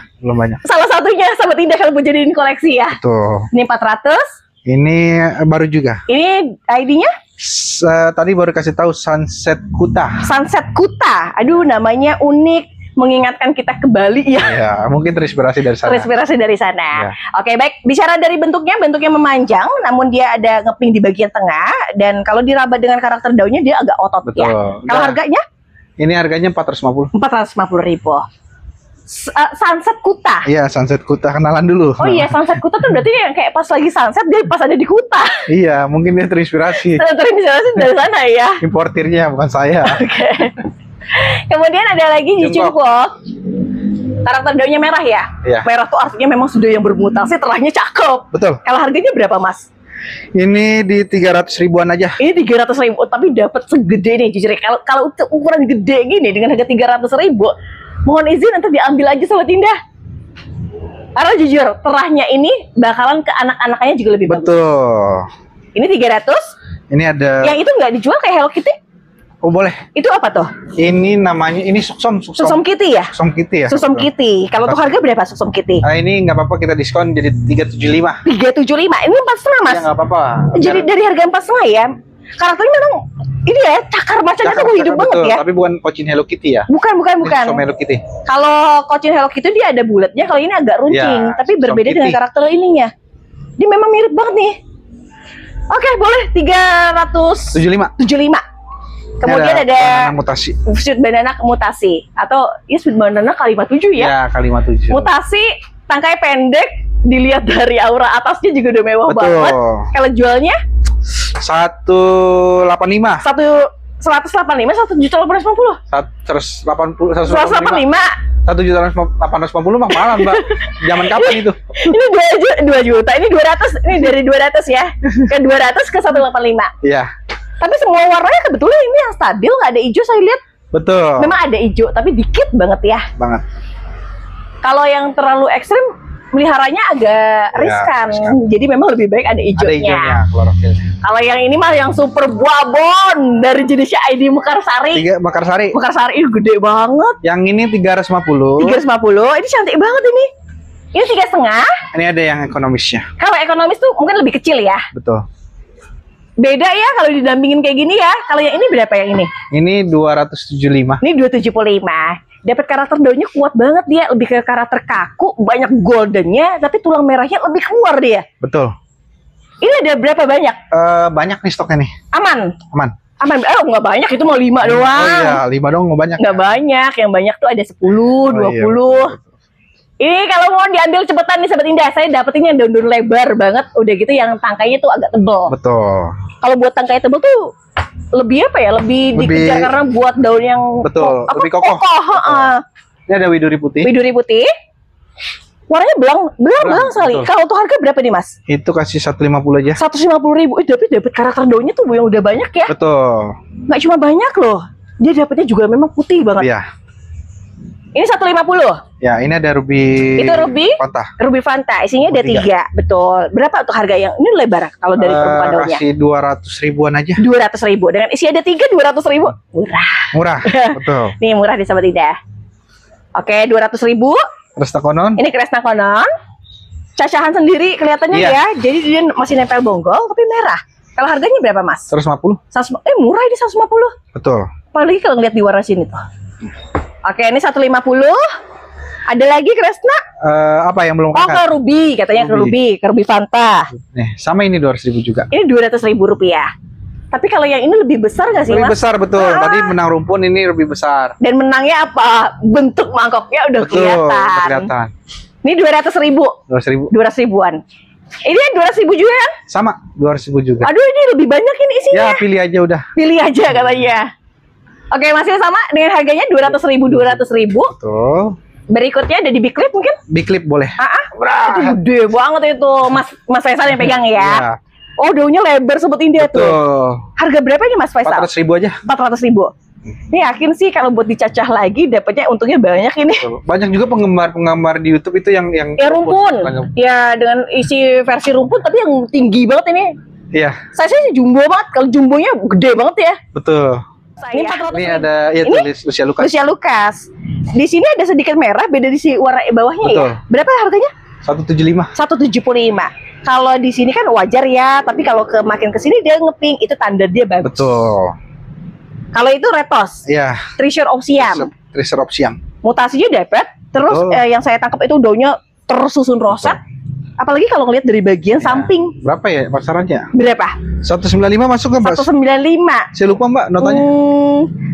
Salah satunya Sahabat Indah kalau mau jadiin koleksi ya. Betul. Ini 400. Ini baru juga. Ini ID-nya? Tadi baru kasih tahu Sunset Kuta. Sunset Kuta. Aduh, namanya unik. Mengingatkan kita ke Bali ya. Ya, mungkin terinspirasi dari sana. Ya. Oke, baik. Bicara dari bentuknya memanjang, namun dia ada ngeping di bagian tengah. Dan kalau diraba dengan karakter daunnya, dia agak otot. Betul. Ya. Kalau harganya? Ini harganya 450. 450.000. Sunset Kuta. Iya, Sunset Kuta, kenalan dulu. Oh iya, Sunset Kuta tuh berarti yang kayak pas lagi sunset, dia pas ada di Kuta. Iya, mungkin dia terinspirasi. Terinspirasi dari sana ya. Importirnya bukan saya. Oke. Kemudian ada lagi Jungkook. Karakter daunnya merah ya? Iya. Merah tuh artinya memang sudah yang bermutasi, terahnya cakep. Betul. Kalau harganya berapa, Mas? Ini di 300.000-an aja. Ini 300.000, tapi dapat segede nih jujur. Kalau ukuran gede gini dengan harga 300.000, mohon izin nanti diambil aja Sobat Indah. Karena jujur, terahnya ini bakalan ke anak-anaknya juga lebih bagus. Betul. Ini 300. Ini ada. Yang itu nggak dijual kayak Hello Kitty? Oh boleh. Itu apa tuh? Ini namanya Suksom Kitty ya? Suksom Kitty. Kalau tuh harga berapa Suksom Kitty? Nah, ini nggak apa-apa kita diskon jadi 375. 375. Ini 4,5 Mas. Ya nggak apa-apa. Jadi dari harga 4,5 ya. Karakternya memang ini ya cakar macamnya tuh hidup banget ya. Tapi bukan Kocin Hello Kitty ya? Bukan. Suksom Hello Kitty. Kalau Kocin Hello Kitty dia ada bulatnya, kalau ini agak runcing, tapi berbeda dengan karakter ininya. Dia memang mirip banget nih. Oke, boleh 375. Kemudian ada mutasi. Sweet Banana mutasi atau ya Sweet Banana kalimat 7 ya. Ya, kalimat 7. Mutasi tangkai pendek, dilihat dari aura atasnya juga udah mewah banget. Kalau jualnya 185. 185, 1.850. 1.850 mah malam Mbak. Zaman kapan itu? Ini 2 juta. Ini 200. Ini dari 200 ya. Ke 200 ke 185. Iya. Tapi semua warnanya kebetulan ini yang stabil, nggak ada hijau saya lihat. Betul. Memang ada hijau, tapi dikit banget ya. Banget. Kalau yang terlalu ekstrim, meliharanya agak riskan. Jadi memang lebih baik ada hijaunya. Ada hijaunya, klorofilnya. Kalau yang ini mah yang super buabon dari jenisnya ID Mekarsari. Mekarsari ini gede banget. Yang ini 350. 350. Ini cantik banget ini. Ini 3,5. Ini ada yang ekonomisnya. Kalau ekonomis tuh mungkin lebih kecil ya. Betul. Beda ya kalau didampingin kayak gini ya. Kalau yang ini berapa yang ini? Ini 275. Ini 275. Dapat karakter daunnya kuat banget dia, lebih ke karakter kaku, banyak goldennya, tapi tulang merahnya lebih keluar dia. Betul. Ini ada berapa banyak? Banyak nih stoknya nih. Aman. Oh nggak banyak, itu mau 5 doang. Oh iya, 5 doang nggak banyak. Nggak banyak, yang banyak tuh ada 10, 20. Iya. Ini kalau mau diambil cepetan nih Sobat Indah, saya dapetin yang daun-daun lebar banget, udah gitu yang tangkainya tuh agak tebal. Betul. Kalau buat tangkai tebal tuh lebih apa ya? Lebih dikejar karena buat daun yang lebih kokoh. Kokoh. Ini ada widuri putih. Widuri putih. Warnanya belang sekali. betul. Kalau untuk harga berapa nih Mas? Itu kasih 150 aja. 150.000. Tapi dapat karakter daunnya tuh yang udah banyak ya. Betul. Nggak cuma banyak loh. Dia dapatnya juga memang putih banget. Iya. Ini 150. Ya, ini ada ruby. Itu ruby? Fanta. Ruby Fanta. Isinya ada 3. Betul. Berapa untuk harga yang ini lebar kalau dari permukaan daunnya? Kasih 200 ribuan aja. 200.000. Dengan isi ada 3, 200.000. Murah. Murah. Betul. Nih murah di Sahabat Indah. Oke, 200.000. Kresna Konon. Ini Kresna Konon. Cacahan sendiri kelihatannya Iya. ya. Jadi dia masih nempel bonggol tapi merah. Kalau harganya berapa Mas? 150. 150. Murah ini 150. Betul. Apalagi kalau ngeliat di warna sini tuh. Oke, ini 150. Ada lagi Kresna? Apa yang belum Oh, ke kakak? Ruby, katanya ke Ruby Fanta. Nih, sama ini 200 ribu juga. Ini 200.000 rupiah. Tapi kalau yang ini lebih besar nggak sih Lebih Mas? besar betul. Tadi menang rumpun, ini lebih besar. Dan menangnya apa? Bentuk mangkoknya udah Betul. kelihatan. Udah kelihatan. Ini 200.000. 200 ribu. 200.000-an. Ini 200.000 juga kan? Sama 200 ribu juga. Aduh, ini lebih banyak ini isinya. Ya, pilih aja udah. Pilih aja katanya. Oke, masih sama dengan harganya 200.000. Betul. Berikutnya ada di Big Clip mungkin? Big clip boleh. Itu gede banget itu. Mas Faisal yang pegang ya. Ya, Oh, daunnya lebar seperti ini tuh. betul. Harga berapa ini Mas Faisal? 400 ribu aja. 400.000. Ini yakin sih kalau buat dicacah lagi dapatnya untungnya banyak ini. Betul. Banyak juga penggemar di YouTube itu yang Ya rumpun. Ya dengan isi versi rumpun tapi yang tinggi banget ini. Iya, Saya jumbo banget. Kalau jumbonya gede banget ya. betul. Ini 400.000. Ini ada ya Ini tulis Lucia Lucas. Lucia Lucas. Di sini ada sedikit merah, beda di si warna bawahnya Betul. ya. Berapa harganya? 175. 175. Kalau di sini kan wajar ya, tapi kalau makin ke sini dia ngepink, itu tanda dia bagus. Betul. Kalau itu Retos, Iya. Treasure of Siam. Treasure of Siam. Mutasinya dapat. Terus Betul. yang saya tangkap itu daunnya tersusun roset. Apalagi kalau ngelihat dari bagian Ya. samping. Berapa ya pasarannya? Berapa? 195 masuk nggak, Mbak? 195. Saya lupa, Mbak, notanya.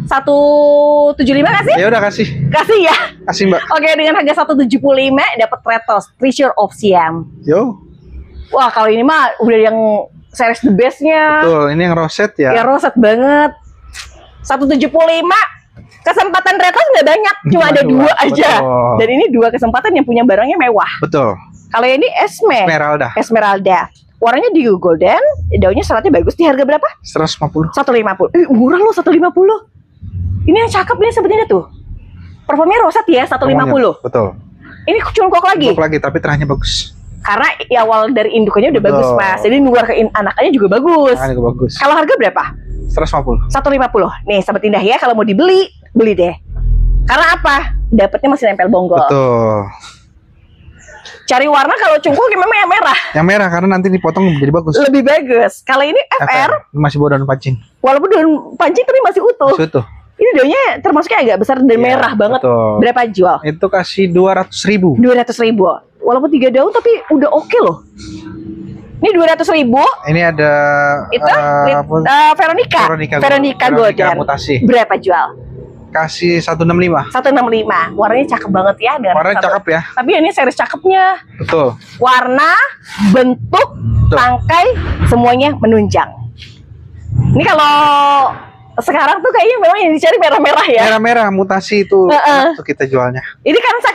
175 kasih? Ya udah kasih. Kasih ya. Kasih, Mbak. Oke, dengan harga 175 dapat Retos Treasure of Siam. Yo. Wah, kalau ini mah udah yang series the best-nya. Betul, ini yang roset Ya ya. roset banget. 175. Kesempatan Retos nggak banyak, cuma ada Cuma 2 2, aja. betul. Dan ini 2 kesempatan yang punya barangnya mewah. Betul. Kalau ini Esmeralda. Esmeralda. Warnanya di golden, daunnya seratnya bagus. Di harga berapa? 150. 150. Murah loh 150. Ini yang cakep nih sebenarnya tuh. Performnya roset ya 150. Betul. Ini cungkok lagi. Cungkok lagi tapi terahnya bagus. Karena awal dari indukannya udah Betul. bagus Mas. Jadi nular ke anakannya juga bagus. Terahnya juga bagus. Kalau harga berapa? 150. 150. Nih Sahabat Indah ya, kalau mau dibeli, beli deh. Karena apa? Dapatnya masih nempel bonggol. Betul. Cari warna kalau cungkuk memang yang merah. Yang merah karena nanti dipotong jadi bagus. Lebih bagus. Kalau ini FR, Masih bawa daun pancing. walaupun daun pancing tapi masih utuh. Masih utuh. Ini daunnya termasuknya agak besar dan Iya, merah banget. betul. Berapa jual? Itu kasih 200 ribu. 200.000. Walaupun 3 daun tapi udah oke loh. Ini 200.000. Ini ada Itu Veronica. Veronica Golden. mutasi. Berapa jual? Kasih 165. 165. Warnanya cakep banget ya. dengan Warnanya satu- cakep ya. Tapi ini series cakepnya. Betul. Warna, bentuk, tangkai, semuanya menunjang. Ini kalau sekarang tuh kayaknya memang yang dicari merah-merah ya. Merah-merah mutasi itu untuk kita jualnya. Ini kansa.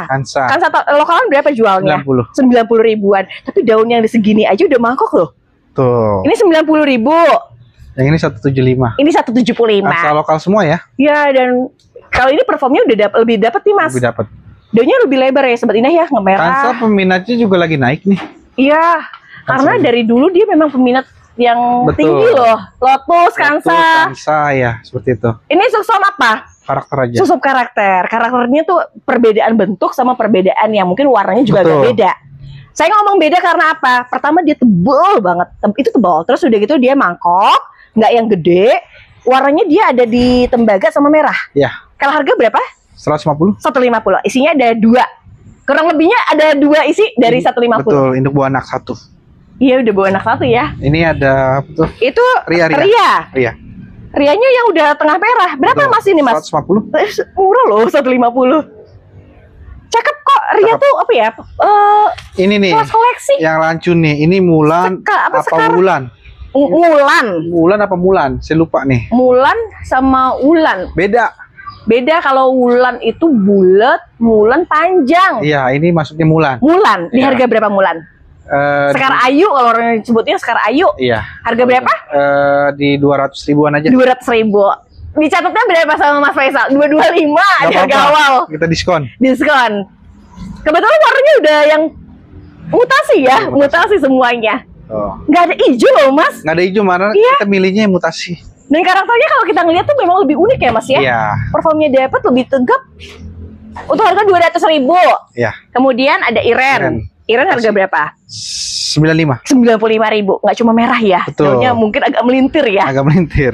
Kansa. Kansa lokalan berapa jualnya? 90. 90 ribuan. Tapi daun yang di segini aja udah mangkok loh. Tuh. Ini 90.000. Yang ini 175. Ini 175. Asal lokal semua ya. Ya, dan kalau ini performnya udah lebih dapat nih Mas. Lebih dapat. Daunnya lebih lebar ya Sobat Indah ya, Kansa ngemerah. peminatnya juga lagi naik nih. Iya, karena dari dulu dia memang peminat yang Betul. tinggi loh. Lotus, Kansa. Kansa ya, seperti itu. Ini susun apa? Karakter aja. Susup karakter. Karakternya tuh perbedaan bentuk sama perbedaan yang mungkin warnanya juga agak Betul. beda. Saya ngomong beda karena apa? Pertama dia tebal banget. Itu tebal. Terus udah gitu dia mangkok, nggak yang gede. Warnanya dia ada di tembaga sama merah. Ya, Kalau harga berapa? 150. 150. Isinya ada 2. Kurang lebihnya ada 2 isi dari 150. Betul, induk buah anak 1. Iya, udah bawa anak 1 ya. Ini ada betul. Itu Ria. Ria. Rianya yang udah tengah merah. Berapa Betul. Mas ini Mas? 150. Murah loh 150. Cakep kok. Ria Cakep. tuh apa ya? Ini nih, Kelas koleksi. yang lancun nih. Ini Mulan apa Sekar. Wulan? Mulan. Wulan apa Mulan? Saya lupa nih. Mulan sama Ulan. Beda. Beda kalau wulan itu bulat, mulan panjang. Iya, ini maksudnya mulan. Mulan, di Iya. harga berapa mulan? Sekar Ayu kalau orang sebutnya Sekar Ayu. Iya. Harga berapa? Di 200 ribuan aja. 200.000. Dicatatnya berapa sama Mas Faisal? 225 Nggak di harga apa-apa, awal. kita diskon. Diskon. Kebetulan warnanya udah yang mutasi ya, mutasi semuanya. Oh. Nggak ada hijau loh Mas. Nggak ada hijau, mana Iya. kita milihnya yang mutasi. Dan karakternya kalau kita ngeliat tuh memang lebih unik ya Mas ya. Iya. Performnya dapat, lebih tegap. Untuk harga 200.000. Iya. Kemudian ada Iren. Iren harga berapa? 95. 95.000. Nggak cuma merah ya. Betul. Daunnya mungkin agak melintir ya. Agak melintir.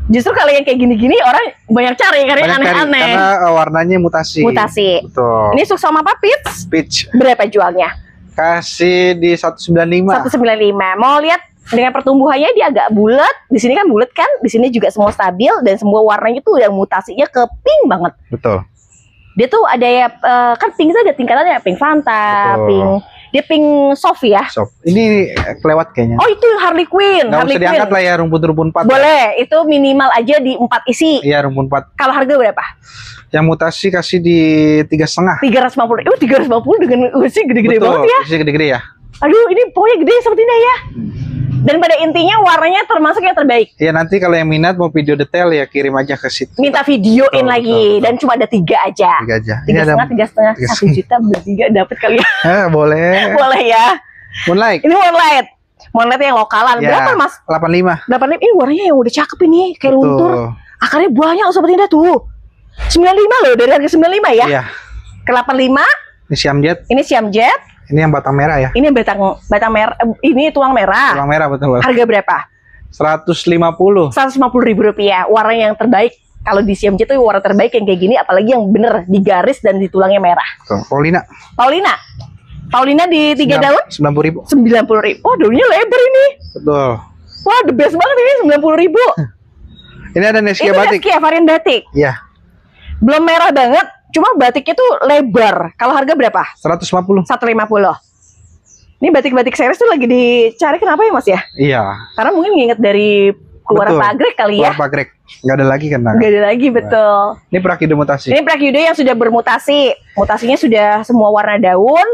Justru kalau yang kayak gini-gini orang banyak cari karena Banyak cari, aneh-aneh. karena warnanya mutasi. Mutasi. Betul. Ini Suksoma apa Peach? Peach. Berapa jualnya? Kasih di 195. 195. Mau lihat dengan pertumbuhannya dia agak bulat. Di sini kan bulat kan, di sini juga semua stabil dan semua warnanya tuh yang mutasinya ke pink banget. Betul. Dia tuh ada ya kan pink itu ada tingkatannya, pink Fanta, Betul. pink dia pink soft ya. Sob. Ini kelewat kayaknya. Oh itu yang Harley Quinn. Nggak Harley usah diangkat lah ya, rumpun-rumpun 4. Boleh, itu minimal aja di 4 isi. Iya, rumpun 4. Kalau harga berapa? Yang mutasi kasih di 3,5. 350. 350 dengan usi gede-gede banget ya. Isi gede-gede ya. Aduh, ini pokoknya gede seperti ini ya. Dan pada intinya warnanya termasuk yang terbaik. Iya, nanti kalau yang minat mau video detail ya kirim aja ke situ. Minta videoin Betul, lagi betul. dan cuma ada 3 aja. 3 aja. 3,5, 1 juta beli 3 dapat kali ya. Boleh. Boleh ya. Moonlight. Ini Moonlight. Moonlight yang lokalan. Ya, Berapa Mas? 85. 85. Ini warnanya yang udah cakep ini, kayak Betul. luntur. Akarnya banyak seperti ini tuh. 95 loh, dari harga 95 ya. Iya. Ke 85. Ini Siam Jet. Ini Siam Jet. Ini yang batang merah ya. Ini batang merah. Ini tulang merah. Tulang merah betul. Harga berapa? 150. 150.000 rupiah. Warna yang terbaik. Kalau di Siam Jet itu warna terbaik yang kayak gini, apalagi yang bener di garis dan di tulangnya merah. Tuh, Paulina. Paulina di 3 daun 90.000. 90.000. Oh, daunnya lebar ini. Betul. Wah, the best banget ini 90.000. Ini ada Neskia Itu batik. Neskia varian batik. Iya. Belum merah banget, cuma batiknya tuh lebar. Kalau harga berapa? 150. 150. Ini batik-batik series tuh lagi dicari, kenapa ya Mas ya? Iya. Karena mungkin nginget dari keluaran Betul. pagrek kali ya. Keluar pagrek. Nggak ada lagi kan? Nggak ada lagi, betul. Ini Prakido mutasi. Ini Prakyudo yang sudah bermutasi. Mutasinya sudah semua warna daun.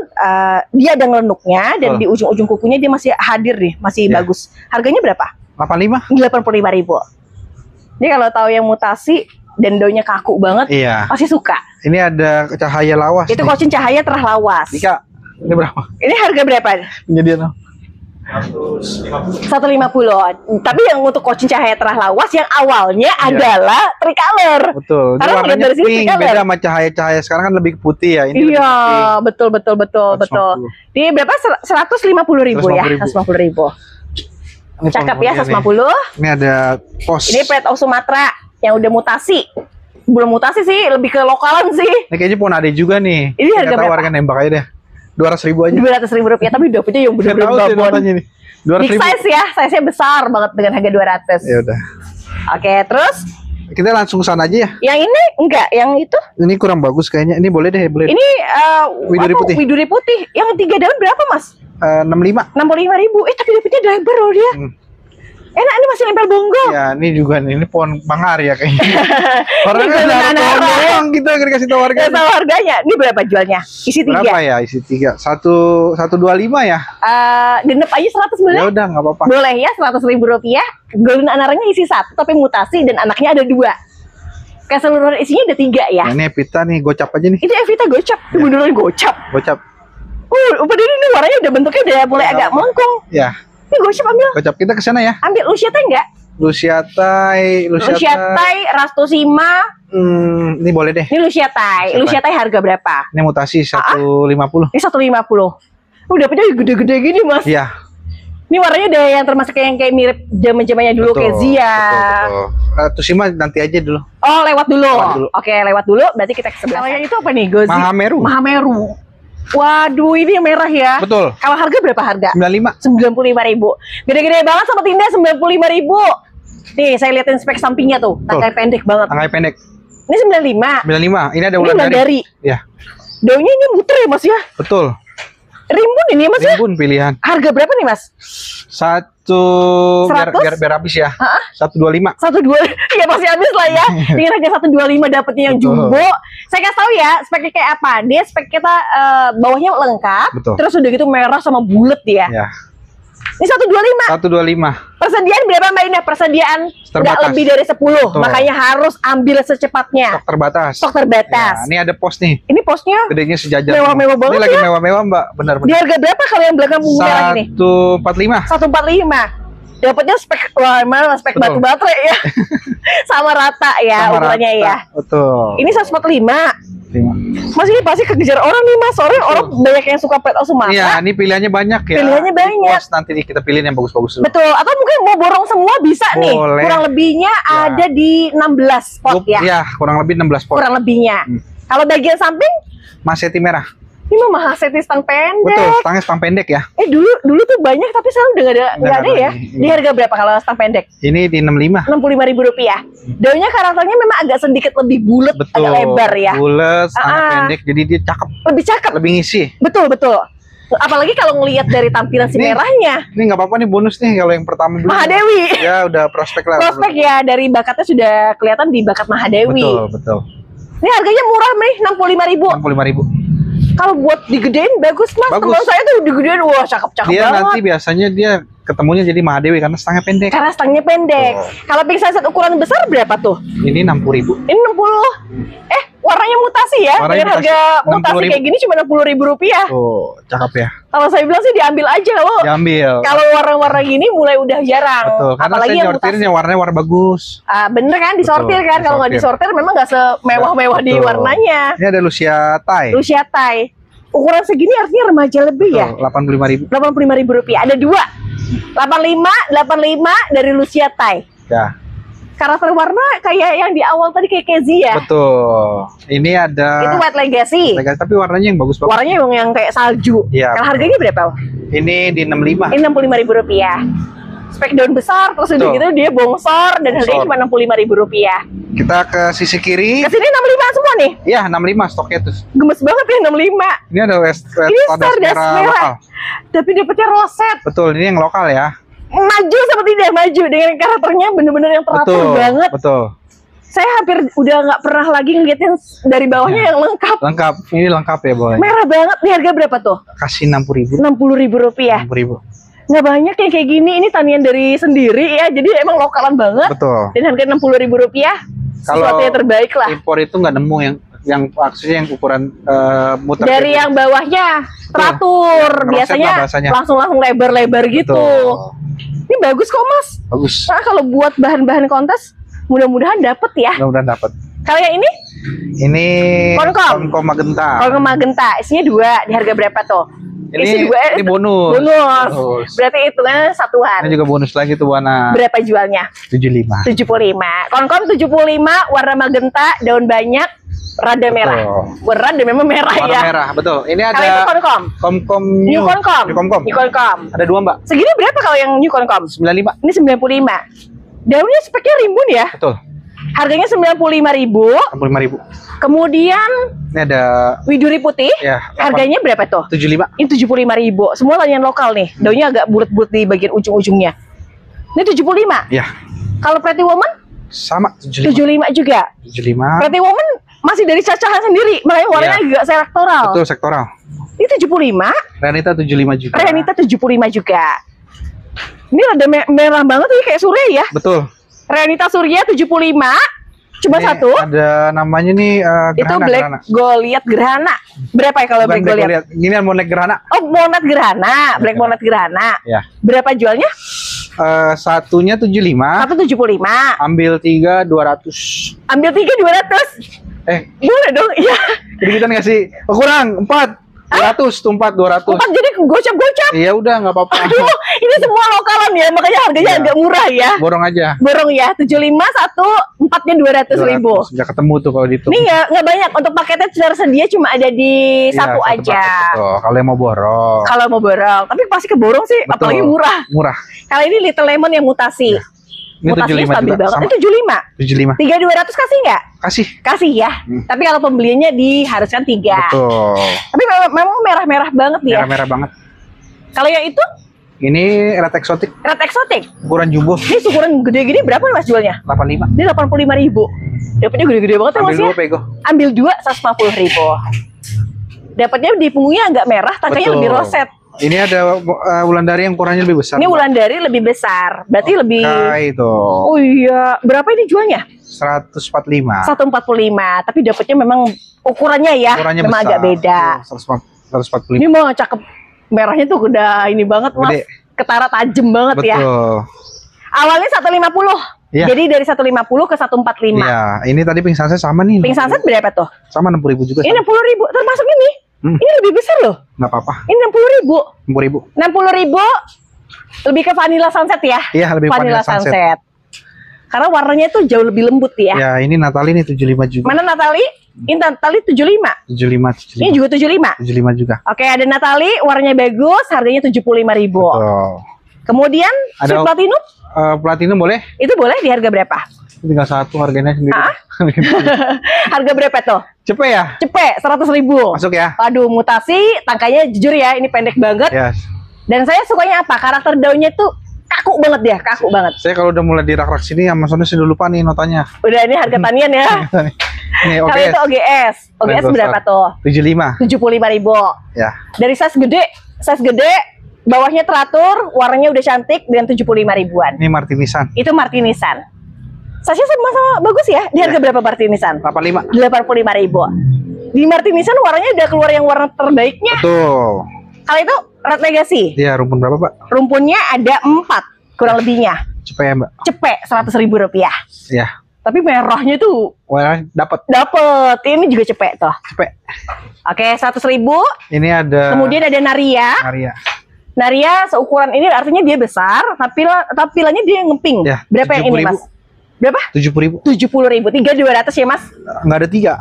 Dia ada ngelenduknya dan Betul. di ujung-ujung kukunya dia masih hadir nih, masih Iya. bagus. Harganya berapa? 85. 85.000. Ini kalau tahu yang mutasi dan daunnya kaku banget, Iya. pasti suka. Ini ada cahaya lawas. Itu nih. kocin cahaya terlawas. Dika, ini berapa? Ini harga berapa? Penyediaan. 150. Tapi yang untuk kocin cahaya terlawas yang awalnya adalah tricolor. Betul. Ini Karena warnanya dari sini pink, tricolor. beda sama cahaya-cahaya sekarang kan lebih putih ya. Ini lebih Iya, pink. betul. 150. Ini berapa? 150.000 ya? 150.000. 150.000. Ini Cakep ya, pohon-pohonnya 150. nih. Ini ada pos. Ini Pet of Sumatera yang udah mutasi. Belum mutasi sih, lebih ke lokalan sih. Ini kayaknya pohon ade juga nih. Ini harga Nggak tahu berapa? harga nembak aja deh. 200.000 aja. 200.000 rupiah, tapi dapetnya yang Nggak bener-bener tahu sih babon. notanya nih. Big 200.000. size ya, size-nya besar banget dengan harga 200. Ya udah. Oke, terus Kita langsung sana aja ya. yang ini enggak, yang itu. Ini kurang bagus kayaknya. Ini boleh deh, boleh. Ini Widuri apa, putih. Widuri putih. Yang 3 daun berapa, Mas? 65. 65.000. Tapi dapetnya lebar loh dia. Enak, ini masih nempel bonggol. Ya, ini juga nih. Ini pohon Bangar ya kayaknya. Orang Ini kan gulungan ada pohon arah. doang kita dikasih tahu harga. Nggak tahu harganya. Ini berapa jualnya? Isi 3. Berapa ya isi 3? 125 ya? Genep aja 100 boleh? Ya udah nggak apa-apa. Boleh ya, 100.000 rupiah. Golden anaranya isi 1, tapi mutasi dan anaknya ada 2. Keseluruhan isinya ada 3 ya. Nah, ini Evita nih, gocap aja nih. Itu Evita gocap, Ya. beneran gocap. Gocap. Padahal ini warnanya udah bentuknya udah mulai agak melengkung. Ya, Ini gocap, ambil. gocap kita ke sana ya. Ambil Luciata enggak? Luciatai. Luciatai, Rastosima. Ini boleh deh. Ini Luciatai. Luciatai harga berapa? Ini mutasi 150. Ini 150. Udah dapetnya gede-gede gini, Mas. Iya. Ini warnanya udah yang termasuk yang kayak mirip zaman-zamannya dulu kayak Zia. Betul. Tusima nanti aja dulu. Oh, lewat dulu. Lewat dulu. Oke, lewat dulu. Berarti kita ke sebelah. Kalau yang itu apa nih, Gozi? Mahameru. Mahameru. Waduh, ini yang merah ya. Betul. Kalau harga berapa harga? 95. 95.000. Gede-gede banget sama Tinda 95.000. Nih, saya liatin spek sampingnya tuh. Tangkai pendek banget. Tangkai pendek. Ini 95. 95. Ini ada Ini ulang Wulandari. Ya. Daunnya ini muter ya, Mas ya? Betul. Rimbun ini Mas ya? Rimbun pilihan. Harga berapa nih Mas? Satu biar habis ya. 125. 125. Ya pasti habis lah ya. Dengan harga 125 dapetnya yang jumbo. Saya kasih tahu ya speknya kayak apa. Dia spek kita bawahnya lengkap. Betul. Terus udah gitu merah sama bulat dia. Ya. Ini 125. 125. Persediaan berapa Mbak Indah? Persediaan nggak lebih dari 10. Betul. Makanya harus ambil secepatnya. Stok terbatas. Stok terbatas. Ya, ini ada pos nih. Ini posnya Gedenya sejajar. mewah-mewah banget ini lagi ya. mewah-mewah Mbak, benar-benar. Di harga berapa kalau yang belakang merah ini? 145. 145. Dapatnya spek, wah mana spek Betul. batu baterai ya. Sama rata ya Sama ukurannya rata. ya. Betul. Ini 145. 5. Mas ini pasti kejar orang nih Mas. Soalnya orang banyak yang suka pet Sumatera. Iya, ini pilihannya banyak ya. Pilihannya Di banyak. pos nanti kita pilih yang bagus-bagus dulu. Betul. Atau mungkin mau borong semua bisa nih. Boleh. Kurang lebihnya Ya. ada di 16 pot ya. Iya, kurang lebih 16 pot. Kurang lebihnya. Kalau bagian samping Maseti merah. ini mah mahal setis stang pendek. Betul, stangnya stang pendek ya. Dulu tuh banyak tapi sekarang udah nggak Udah ada nggak ya. lagi. Di harga berapa kalau stang pendek? Ini di 65. Rp65.000. Daunnya karakternya memang agak sedikit lebih bulat, Betul. agak lebar ya. Bulat, stangnya pendek, jadi dia cakep, Lebih cakep. lebih ngisi. Betul. Apalagi kalau ngelihat dari tampilan si Nih. merahnya. Ini nggak apa-apa nih bonus nih kalau yang pertama dulu. Mahadewi. Ya udah prospek lah. Prospek ya, dari bakatnya sudah kelihatan di bakat Mahadewi. Betul. Ini harganya murah nih, Rp65.000. 65.000. Kalau buat digedein bagus Mas. Bagus. Teman saya tuh digedein, wah cakep-cakep Dia banget. nanti biasanya dia ketemunya jadi Mahadewi karena stangnya pendek. Karena stangnya pendek. Kalau pink sunset ukuran besar berapa tuh? Ini 60.000. Ini 60. Warnanya mutasi ya. Warnanya Dengan harga mutasi 60.000. kayak gini cuma Rp60.000. Oh, cakep ya. Kalau saya bilang sih diambil aja kalau Diambil. kalau warna-warna gini mulai udah jarang. Betul, karena Apalagi saya yang nyortirin mutasi. yang warnanya warna bagus. Bener kan disortir Betul, kan. Kalau nggak disortir. disortir memang nggak semewah-mewah di Betul. warnanya. Ini ada Lucia Thai. Lucia Thai. Ukuran segini artinya remaja lebih ya. 85.000. Rp85.000. Ada dua. 85 dari Lucia Thai. Ya, Karakter warna kayak yang di awal tadi kayak Kezia. betul. Ini ada Itu White Legacy. tapi warnanya yang bagus-bagus. Warnanya yang kayak salju. Iya, Kalau betul. harganya berapa? Ini di 65. Ini Rp65.000. Spek daun besar, terus udah Betul. gitu dia bongsor dan harganya Bongsor. cuma Rp65.000. Kita ke sisi kiri. Kesini 65 semua nih. Iya, 65 stoknya tuh. Gemes banget ya 65. Ini ada Ini Stardust merah. lokal. Tapi dapetnya roset. Betul, ini yang lokal ya. Maju sama tidak maju dengan karakternya bener-bener yang teratur banget. Betul. Saya hampir udah nggak pernah lagi ngeliat yang dari bawahnya yang lengkap. Lengkap. Ini lengkap ya, Boy. Merah banget. Di harga berapa tuh? Kasih 60.000. Rp60.000. 60.000. Nggak banyak yang kayak gini. Ini tanian dari sendiri ya. Jadi emang lokalan banget. Betul. Dan harga Rp60.000. Sesuatu yang terbaik lah. Impor itu nggak nemu yang maksudnya yang ukuran muter. Dari yang bawahnya teratur. Roset lah Biasanya bahasanya. langsung lebar-lebar gitu. Betul. Ini bagus kok Mas. Bagus. Nah, kalau buat bahan-bahan kontes mudah-mudahan dapet ya. Mudah-mudahan dapat. Kalau yang ini Ini Konkom. Konkom magenta. kalau magenta isinya 2, di harga berapa tuh? Isi Ini 2. bonus. Bonus. Berarti hitungannya satuan. Ini juga bonus lagi tuh warna Berapa jualnya? 75. 75. Konkom 75, warna magenta, daun banyak, rada merah. Rada memang merah Warna ya. merah, betul. Ini Kalau itu ada konkom. Komkom New New. konkom. New Komkom. New konkom. Ada 2, Mbak. Segini berapa kalau yang new konkom? 95. Ini 95. Daunnya speknya rimbun ya. Betul. Harganya 95.000. 65.000. Kemudian Ini ada widuri putih. ya Harganya berapa tuh? 75. Ini 75.000. Semua tanian lokal nih. Daunnya agak bulat-bulat di bagian ujung-ujungnya. Ini 75. Ya, Kalau Pretty Woman sama 75. 75 juga. 75. Pretty Woman masih dari cacahan sendiri, makanya warnanya Iya. agak sektoral. Betul, sektoral. Ini 75. Renita 75 juga. Renita 75 juga. Ini rada merah banget ini kayak Surya ya. Betul. Renita Surya 75. Cuma Ini satu. Ada namanya nih Itu gerhana, Black gerhana. Goliath Gerhana. Berapa ya kalau Bukan Black Black Goliath? Goliath. Ini Monet gerhana. Oh, Monet Gerhana. Black Monet Gerhana. Ya. Berapa jualnya? Satunya 75. Satu 75. Ambil 3 200. Ambil 3 200. Boleh dong. Iya. Jadi kita ngasih kurang 4 200 tuh 4 200. 4 jadi gocap-gocap. Iya udah nggak apa-apa. Aduh, ini semua lokalan ya, makanya harganya Iya. agak murah ya. Borong aja. Borong ya, 75 satu, 4-nya 200.000. Sudah ketemu tuh kalau dihitung. Ini nggak banyak, untuk paketnya tersedia cuma ada di Iya, satu aja. paket, betul. Kalau yang mau borong. Kalau mau borong, tapi pasti keborong sih, Betul. apalagi murah. Murah. Kalau ini Little Lemon yang mutasi. Iya. Ini Mutasinya 75 stabil juga, banget. sama. Itu 75. 75. 3.200 kasih nggak? Kasih. Kasih ya. Tapi kalau pembeliannya diharuskan 3. Betul. Tapi memang merah-merah banget dia. Merah-merah banget. Kalau yang itu Ini red eksotik, red exotic. ukuran jumbo. Ini ukuran gede-gede berapa Mas jualnya? 85. Ini 85.000. Dapatnya gede-gede banget ya Mas Ambil ya. dua pego. Ambil 2 150.000. Dapatnya di punggungnya agak merah, tangkanya Betul. lebih roset. Ini ada Wulandari yang ukurannya lebih besar. Ini Wulandari lebih besar, berarti lebih. itu. Oh iya, berapa ini jualnya? 145. 145, tapi dapatnya memang ukurannya ya, Ukurannya memang besar. agak beda. 145. Ini mah cakep, merahnya tuh udah ini banget Mas, Gede. ketara tajam banget ya. Betul. Awalnya 150, Iya. jadi dari 150 ke 145. Iya, ini tadi pingsan saya sama nih. Pink sunset berapa tuh? Sama 60.000 juga. Ini 60.000, termasuk ini. Ini lebih besar loh. Nggak apa-apa. Ini 60.000. 60.000. 60.000 lebih ke vanilla sunset ya? Iya, lebih vanilla sunset. Karena warnanya tuh jauh lebih lembut ya. Ya, ini Natali nih 75 juga. Mana Natali? Ini Natali 75. 75. Ini juga 75. 75 juga. Oke, ada Natali, warnanya bagus, harganya 75.000. Betul. Kemudian Ada- Sweet Platinum, Platinum boleh? itu boleh di harga berapa? Tinggal satu harganya sendiri. Harga berapa tuh? Cepet ya? Cepet, 100.000. Masuk ya? Aduh, mutasi, tangkanya jujur ya, ini pendek banget. Ya. Dan saya sukanya apa? Karakter daunnya tuh kaku banget dia, kaku banget. Saya kalau udah mulai di rak-rak sini, sama Sony saya udah lupa nih notanya. Udah ini harga tanian ya. Nih, Kalau oke. itu OGS. OGS berapa tuh? 75. 75.000. Ya. Dari size gede, bawahnya teratur, warnanya udah cantik dengan 75.000-an. Ini Martinisan. Itu Martinisan. Size-nya sama-sama bagus ya. Di harga berapa Martinisan? 85. 85.000. Di Martinisan warnanya udah keluar yang warna terbaiknya. Betul. Kalau itu Red Legacy. Iya, rumpun berapa, Pak? Rumpunnya ada 4 kurang lebihnya. Cepet ya, Mbak? Cepet 100.000 rupiah. Ya. Tapi merahnya tuh Wah, dapat. dapet. Ini juga cepet tuh. Cepet. Oke, 100.000. Ini ada Kemudian ada Naria. Maria. Naria seukuran ini artinya dia besar, tapi tampilannya dia ngemping. Ya, Berapa yang ini 70.000. Mas? Berapa? 70.000. 70.000. 3.200 ya Mas? Nggak ada 3.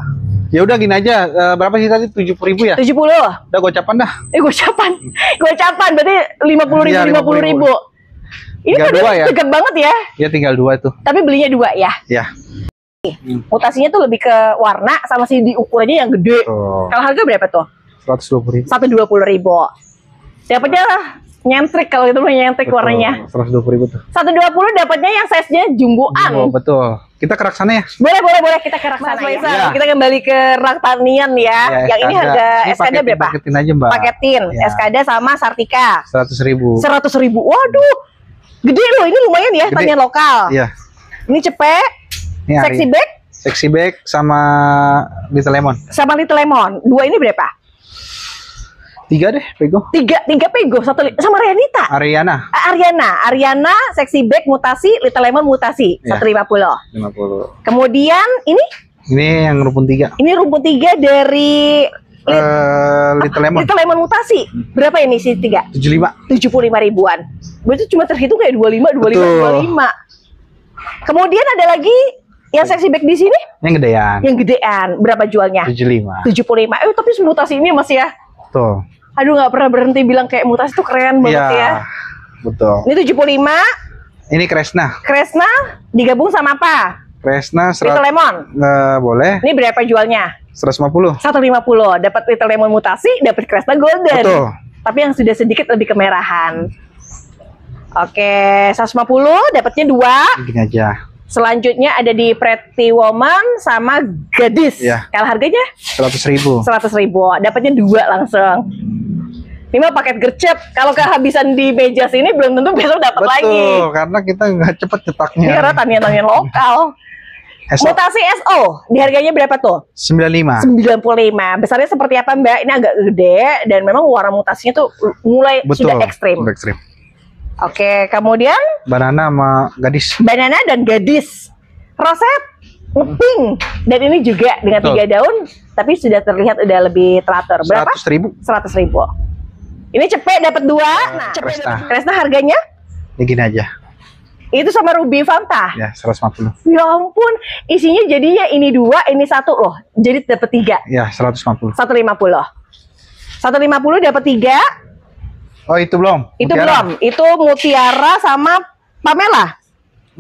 Ya udah gini aja. Berapa sih tadi? 70.000 ya? 70. Udah gocapan dah. Gocapan. Gocapan berarti 50.000, Iya, 50.000. Ini Tinggal kan 2 ya? deket banget ya. Ya tinggal 2 tuh. Tapi belinya 2 ya. Ya. Mutasinya tuh lebih ke warna sama si di ukurannya yang gede. Tuh. Kalau harga berapa tuh? 120.000. 120.000. Dapatnya nyentrik, kalau itu mah nyentrik warnanya. 120.000 tuh. 120 dapatnya yang size-nya jumboan. Oh, betul. Kita ke rak sana ya. Boleh kita ke rak sana ya. Ya. Kita kembali ke rak tanian ya. Yang ini harga SKD berapa? Paketin aja, Mbak. Paketin Ya. SKD sama Sartika. 100.000. 100.000. Waduh. Gede loh, ini lumayan ya, Gede. tanian lokal. Iya. Ini cepet, Ini hari. sexy bag Sexy bag sama Little Lemon. sama Little Lemon. 2 ini berapa? 3 deh, pego. 3 pego, sama Rianita. Ariana. Ariana, sexy bag mutasi, Little Lemon mutasi, Ya. 150. 50. Kemudian Ini yang rumpun 3. ini rumput 3 dari Little Lemon. Little Lemon mutasi. Berapa ini sih 3? 75. 75.000-an. Berarti cuma terhitung kayak 25. Betul. Kemudian ada lagi yang sexy bag di sini, Yang gedean. yang gedean. Berapa jualnya? 75. 75. Tapi mutasi ini Mas ya. Tuh. Aduh, nggak pernah berhenti bilang kayak mutasi tuh keren banget Iya. ya. Betul. Ini 75. Ini Kresna. Kresna digabung sama apa? Kresna Little Lemon. boleh. Ini berapa jualnya? 150. 150. Dapat Little Lemon mutasi, dapat Kresna Golden. Betul. Tapi yang sudah sedikit lebih kemerahan. Oke, 150 dapatnya 2. Gini aja. Selanjutnya ada di Pretty Woman sama Gadis. Iya. Kalau harganya 100.000. 100.000. Dapatnya 2 langsung. Ini mah paket gercep. Kalau kehabisan di meja sini belum tentu besok dapat lagi. Betul, karena kita nggak cepet cetaknya. Ini karena tanian-tanian lokal. SO Mutasi SO, di harganya berapa tuh? 95. 95. Besarnya seperti apa Mbak? Ini agak gede dan memang warna mutasinya tuh mulai Betul. sudah ekstrim. Sudah ekstrim. Oke, kemudian Banana sama gadis. banana dan gadis. Roset, ngeping. Dan ini juga dengan Betul. 3 daun, tapi sudah terlihat udah lebih teratur. Berapa? 100.000. 100.000. Ini cepet dapat 2. Nah, Kresna. Kresna harganya Ya gini aja. itu sama Ruby Fanta. Ya 150. Ya ampun, isinya jadinya ini 2, ini 1 loh. Jadi dapat 3. Ya 150. 150. 150 dapat 3. Oh itu belum. Itu Mutiara. belum. Itu Mutiara sama Pamela.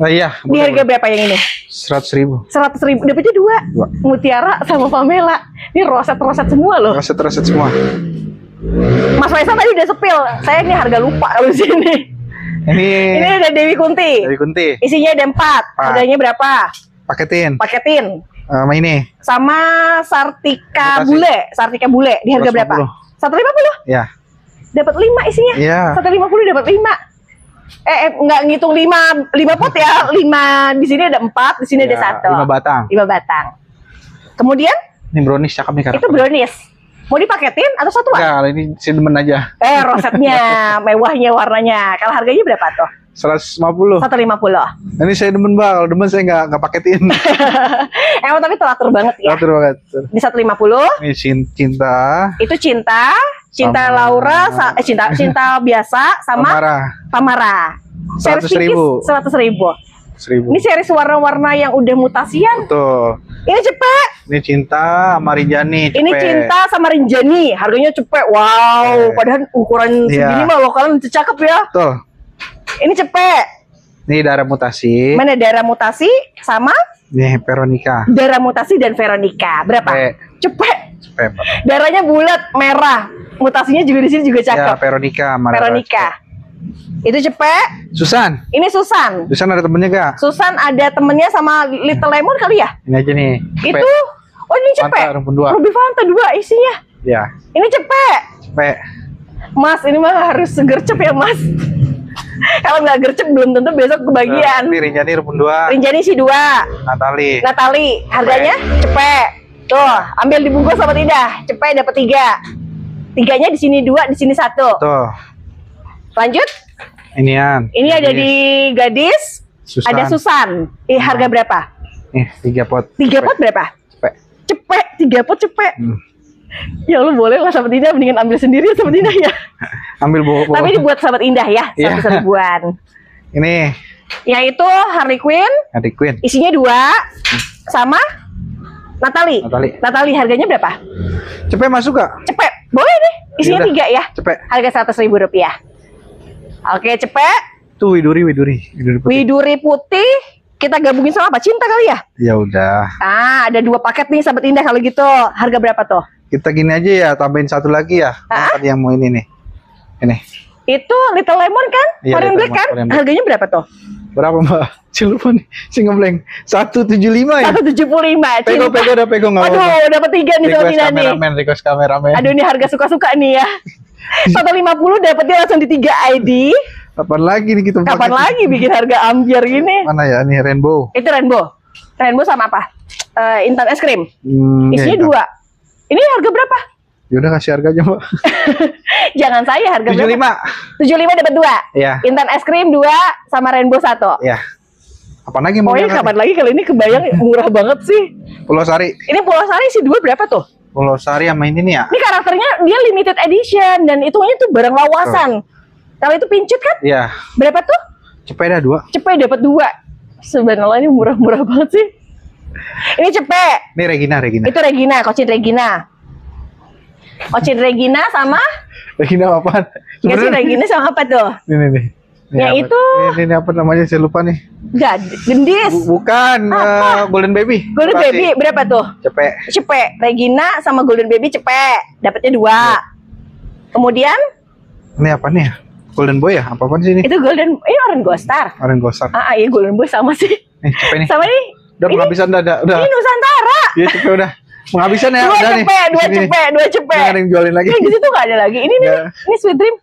Oh iya. Di harga berapa yang ini? 100.000. 100.000. Dapatnya dua. Mutiara sama Pamela. Ini roset-roset semua loh. Roset semua. Mas Faisal tadi udah sepil. Saya ini harga lupa kalau di sini. Ini ada Dewi Kunti. Dewi Kunti. Isinya ada 4. Harganya berapa? Paketin. Sama ini. Sama Sartika Bule. Sartika Bule di harga 150. berapa? 150? Ya. Dapat 5 isinya. Iya. 150 dapat 5. Nggak ngitung 5 pot ya. 5 di sini ada 4, di sini ada 1. 5 batang. 5 batang. Kemudian Ini brownies cakep nih, itu brownies. Mau dipaketin atau satuan? Enggak, kalau ini cinnamon aja. Rosetnya, mewahnya warnanya. Kalau harganya berapa tuh? 150. 150. Ini saya demen, Bang. Kalau demen saya nggak paketin. Emang tapi teratur banget ya. Teratur banget. Di 150. Ini cinta. Itu cinta Sama Laura, cinta biasa sama Pamara. 100.000. 100.000. Ini series warna-warna yang udah mutasian. Betul. Ini cepet. Ini cinta sama Rinjani. Ini cinta sama Rinjani. Harganya cepet. Wow. Padahal ukuran segini mah lokalan cakep ya. Betul. Ini cepet. Ini darah mutasi. Mana darah mutasi sama? Ini Veronica. Darah mutasi dan Veronica. Berapa? Cepet. Darahnya bulat merah. Mutasinya juga di sini juga cakep. Ya, Veronica. Itu cepet. Susan. Ini Susan. Susan ada temennya gak? Susan ada temennya sama Little Lemon kali ya? Ini aja nih. Itu. Oh ini cepet. Ruby Fanta 2 isinya. Ya. Ini cepet. Mas ini mah harus gercep ya Mas. Kalau nggak gercep belum tentu besok kebagian. Ini Rinjani rumpun 2. Rinjani si 2. Natali. Harganya cepet. Tuh, ambil dibungkus sama Tidak. Cepet dapat 3. 3-nya di sini 2, di sini 1. Tuh. Lanjut. Ini ada di Gadis. Susan. Ada Susan. Harga berapa? 3 pot. 3 pot berapa? Cepet. 3 pot cepet. Ya lu boleh lah sahabat Indah, mendingan ambil sendiri ya sahabat Indah ya. Ambil bawa. Tapi ini buat sahabat Indah ya, 100.000-an. Ini. Yaitu Harley Quinn. Isinya 2 sama Natali harganya berapa? Cepet masuk gak? Cepet. Boleh deh. Isinya 3 ya. Cepet. Harga Rp100.000. Oke, cepet. Tuh Widuri putih. Kita gabungin sama apa? Cinta kali ya? Ya udah. Ada 2 paket nih sahabat Indah kalau gitu. Harga berapa tuh? Kita gini aja ya, tambahin 1 lagi ya. Tadi yang mau ini nih. Ini. Itu Little Lemon kan? Iya, Varian Black kan? Harganya berapa tuh? Berapa Mbak? Lupa nih, si ngeblank. 175 ya? 175. Pego nggak? Aduh, dapat 3 nih sahabat Indah nih. Request kameramen. Aduh, ini harga suka-suka nih ya. 150 dapatnya langsung di 3 ID. Kapan lagi nih kita pakai? Kapan lagi bikin harga ambiar gini? Mana ya? Nih Rainbow. Itu Rainbow. Rainbow sama apa? Instant es krim. Isinya 2. Ini harga berapa? Yaudah kasih harga aja Mbak. Jangan saya harga 75. berapa? 75 dapat 2. Iya. Instant es krim 2 sama Rainbow 1. Iya. Kapan lagi mau? Kapan lagi kalau ini kebayang murah banget sih. Pulau Sari. Ini Pulau Sari si 2 berapa tuh? Pulau Sari sama ini nih ya. Ini karakternya dia limited edition dan hitungannya tuh barang lawasan. Kalau itu pincut kan? Iya. Berapa tuh? Cepet dah 2. Cepet dapat 2. Sebenarnya ini murah-murah banget sih. Ini cepet. Ini Regina. Itu Regina, Kocin Regina sama? Regina apaan? Kocin Regina sama apa tuh? Ini. Yang itu ini apa namanya, saya lupa nih. Gendis. Bukan, Golden Baby. Golden Baby berapa tuh? Cepet. Regina sama Golden Baby cepet. Dapatnya 2. Kemudian ini apa nih? Golden Boy ya? Apaan sih ini? Itu Golden, ini Orange Ghost Star. Iya Golden Boy sama sih. Nih, cepet nih. Sama ini. Udah penghabisan udah. Ini Nusantara. Iya cepet udah. Penghabisan ya. 2 cepet. Nggak ada yang jualin lagi. Di situ nggak ada lagi. Ini Sweet Dream.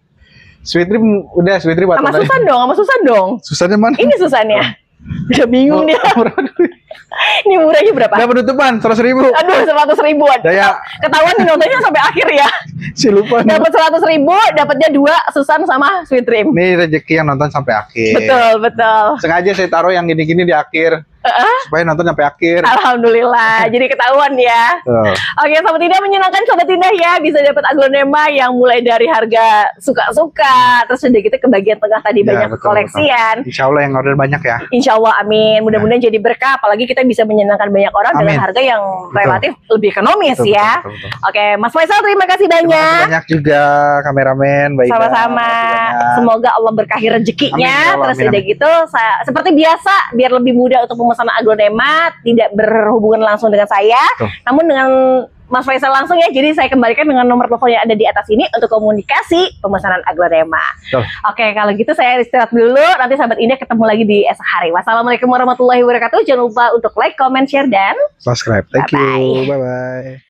Sweet Dream sama Susan dong. Susannya mana? Ini Susannya. Udah bingung dia. Ini murahnya berapa? Udah penutupan 100.000. Aduh, 100.000-an. Ketahuan nih nontonnya sampai akhir ya. Si lupa. Dapat 100.000, dapatnya 2 Susan sama Sweet Dream. Ini rezeki yang nonton sampai akhir. Betul. Sengaja saya taruh yang gini-gini di akhir. supaya nonton sampai akhir. Alhamdulillah, jadi ketahuan ya. Oke, Sobat Indah, menyenangkan Sobat Indah ya, bisa dapat aglonema yang mulai dari harga suka-suka, terus udah gitu ke bagian tengah tadi banyak koleksian. Insya Allah yang order banyak ya. Insya Allah, amin. Mudah-mudahan jadi berkah, apalagi kita bisa menyenangkan banyak orang dengan harga yang relatif lebih ekonomis ya. Oke, Mas Faisal, terima kasih banyak. Terima kasih banyak juga kameramen. Sama-sama. Semoga Allah berkahi rezekinya. Terus udah gitu, seperti biasa, biar lebih mudah untuk pemesanan aglonema, tidak berhubungan langsung dengan saya, namun dengan Mas Faisal langsung ya. Jadi saya kembalikan dengan nomor telepon yang ada di atas ini untuk komunikasi pemesanan aglonema. Oke, kalau gitu saya istirahat dulu. Nanti Sahabat Indah ketemu lagi di esok hari. Wassalamualaikum warahmatullahi wabarakatuh. Jangan lupa untuk like, comment, share, dan subscribe. Thank you. Bye-bye.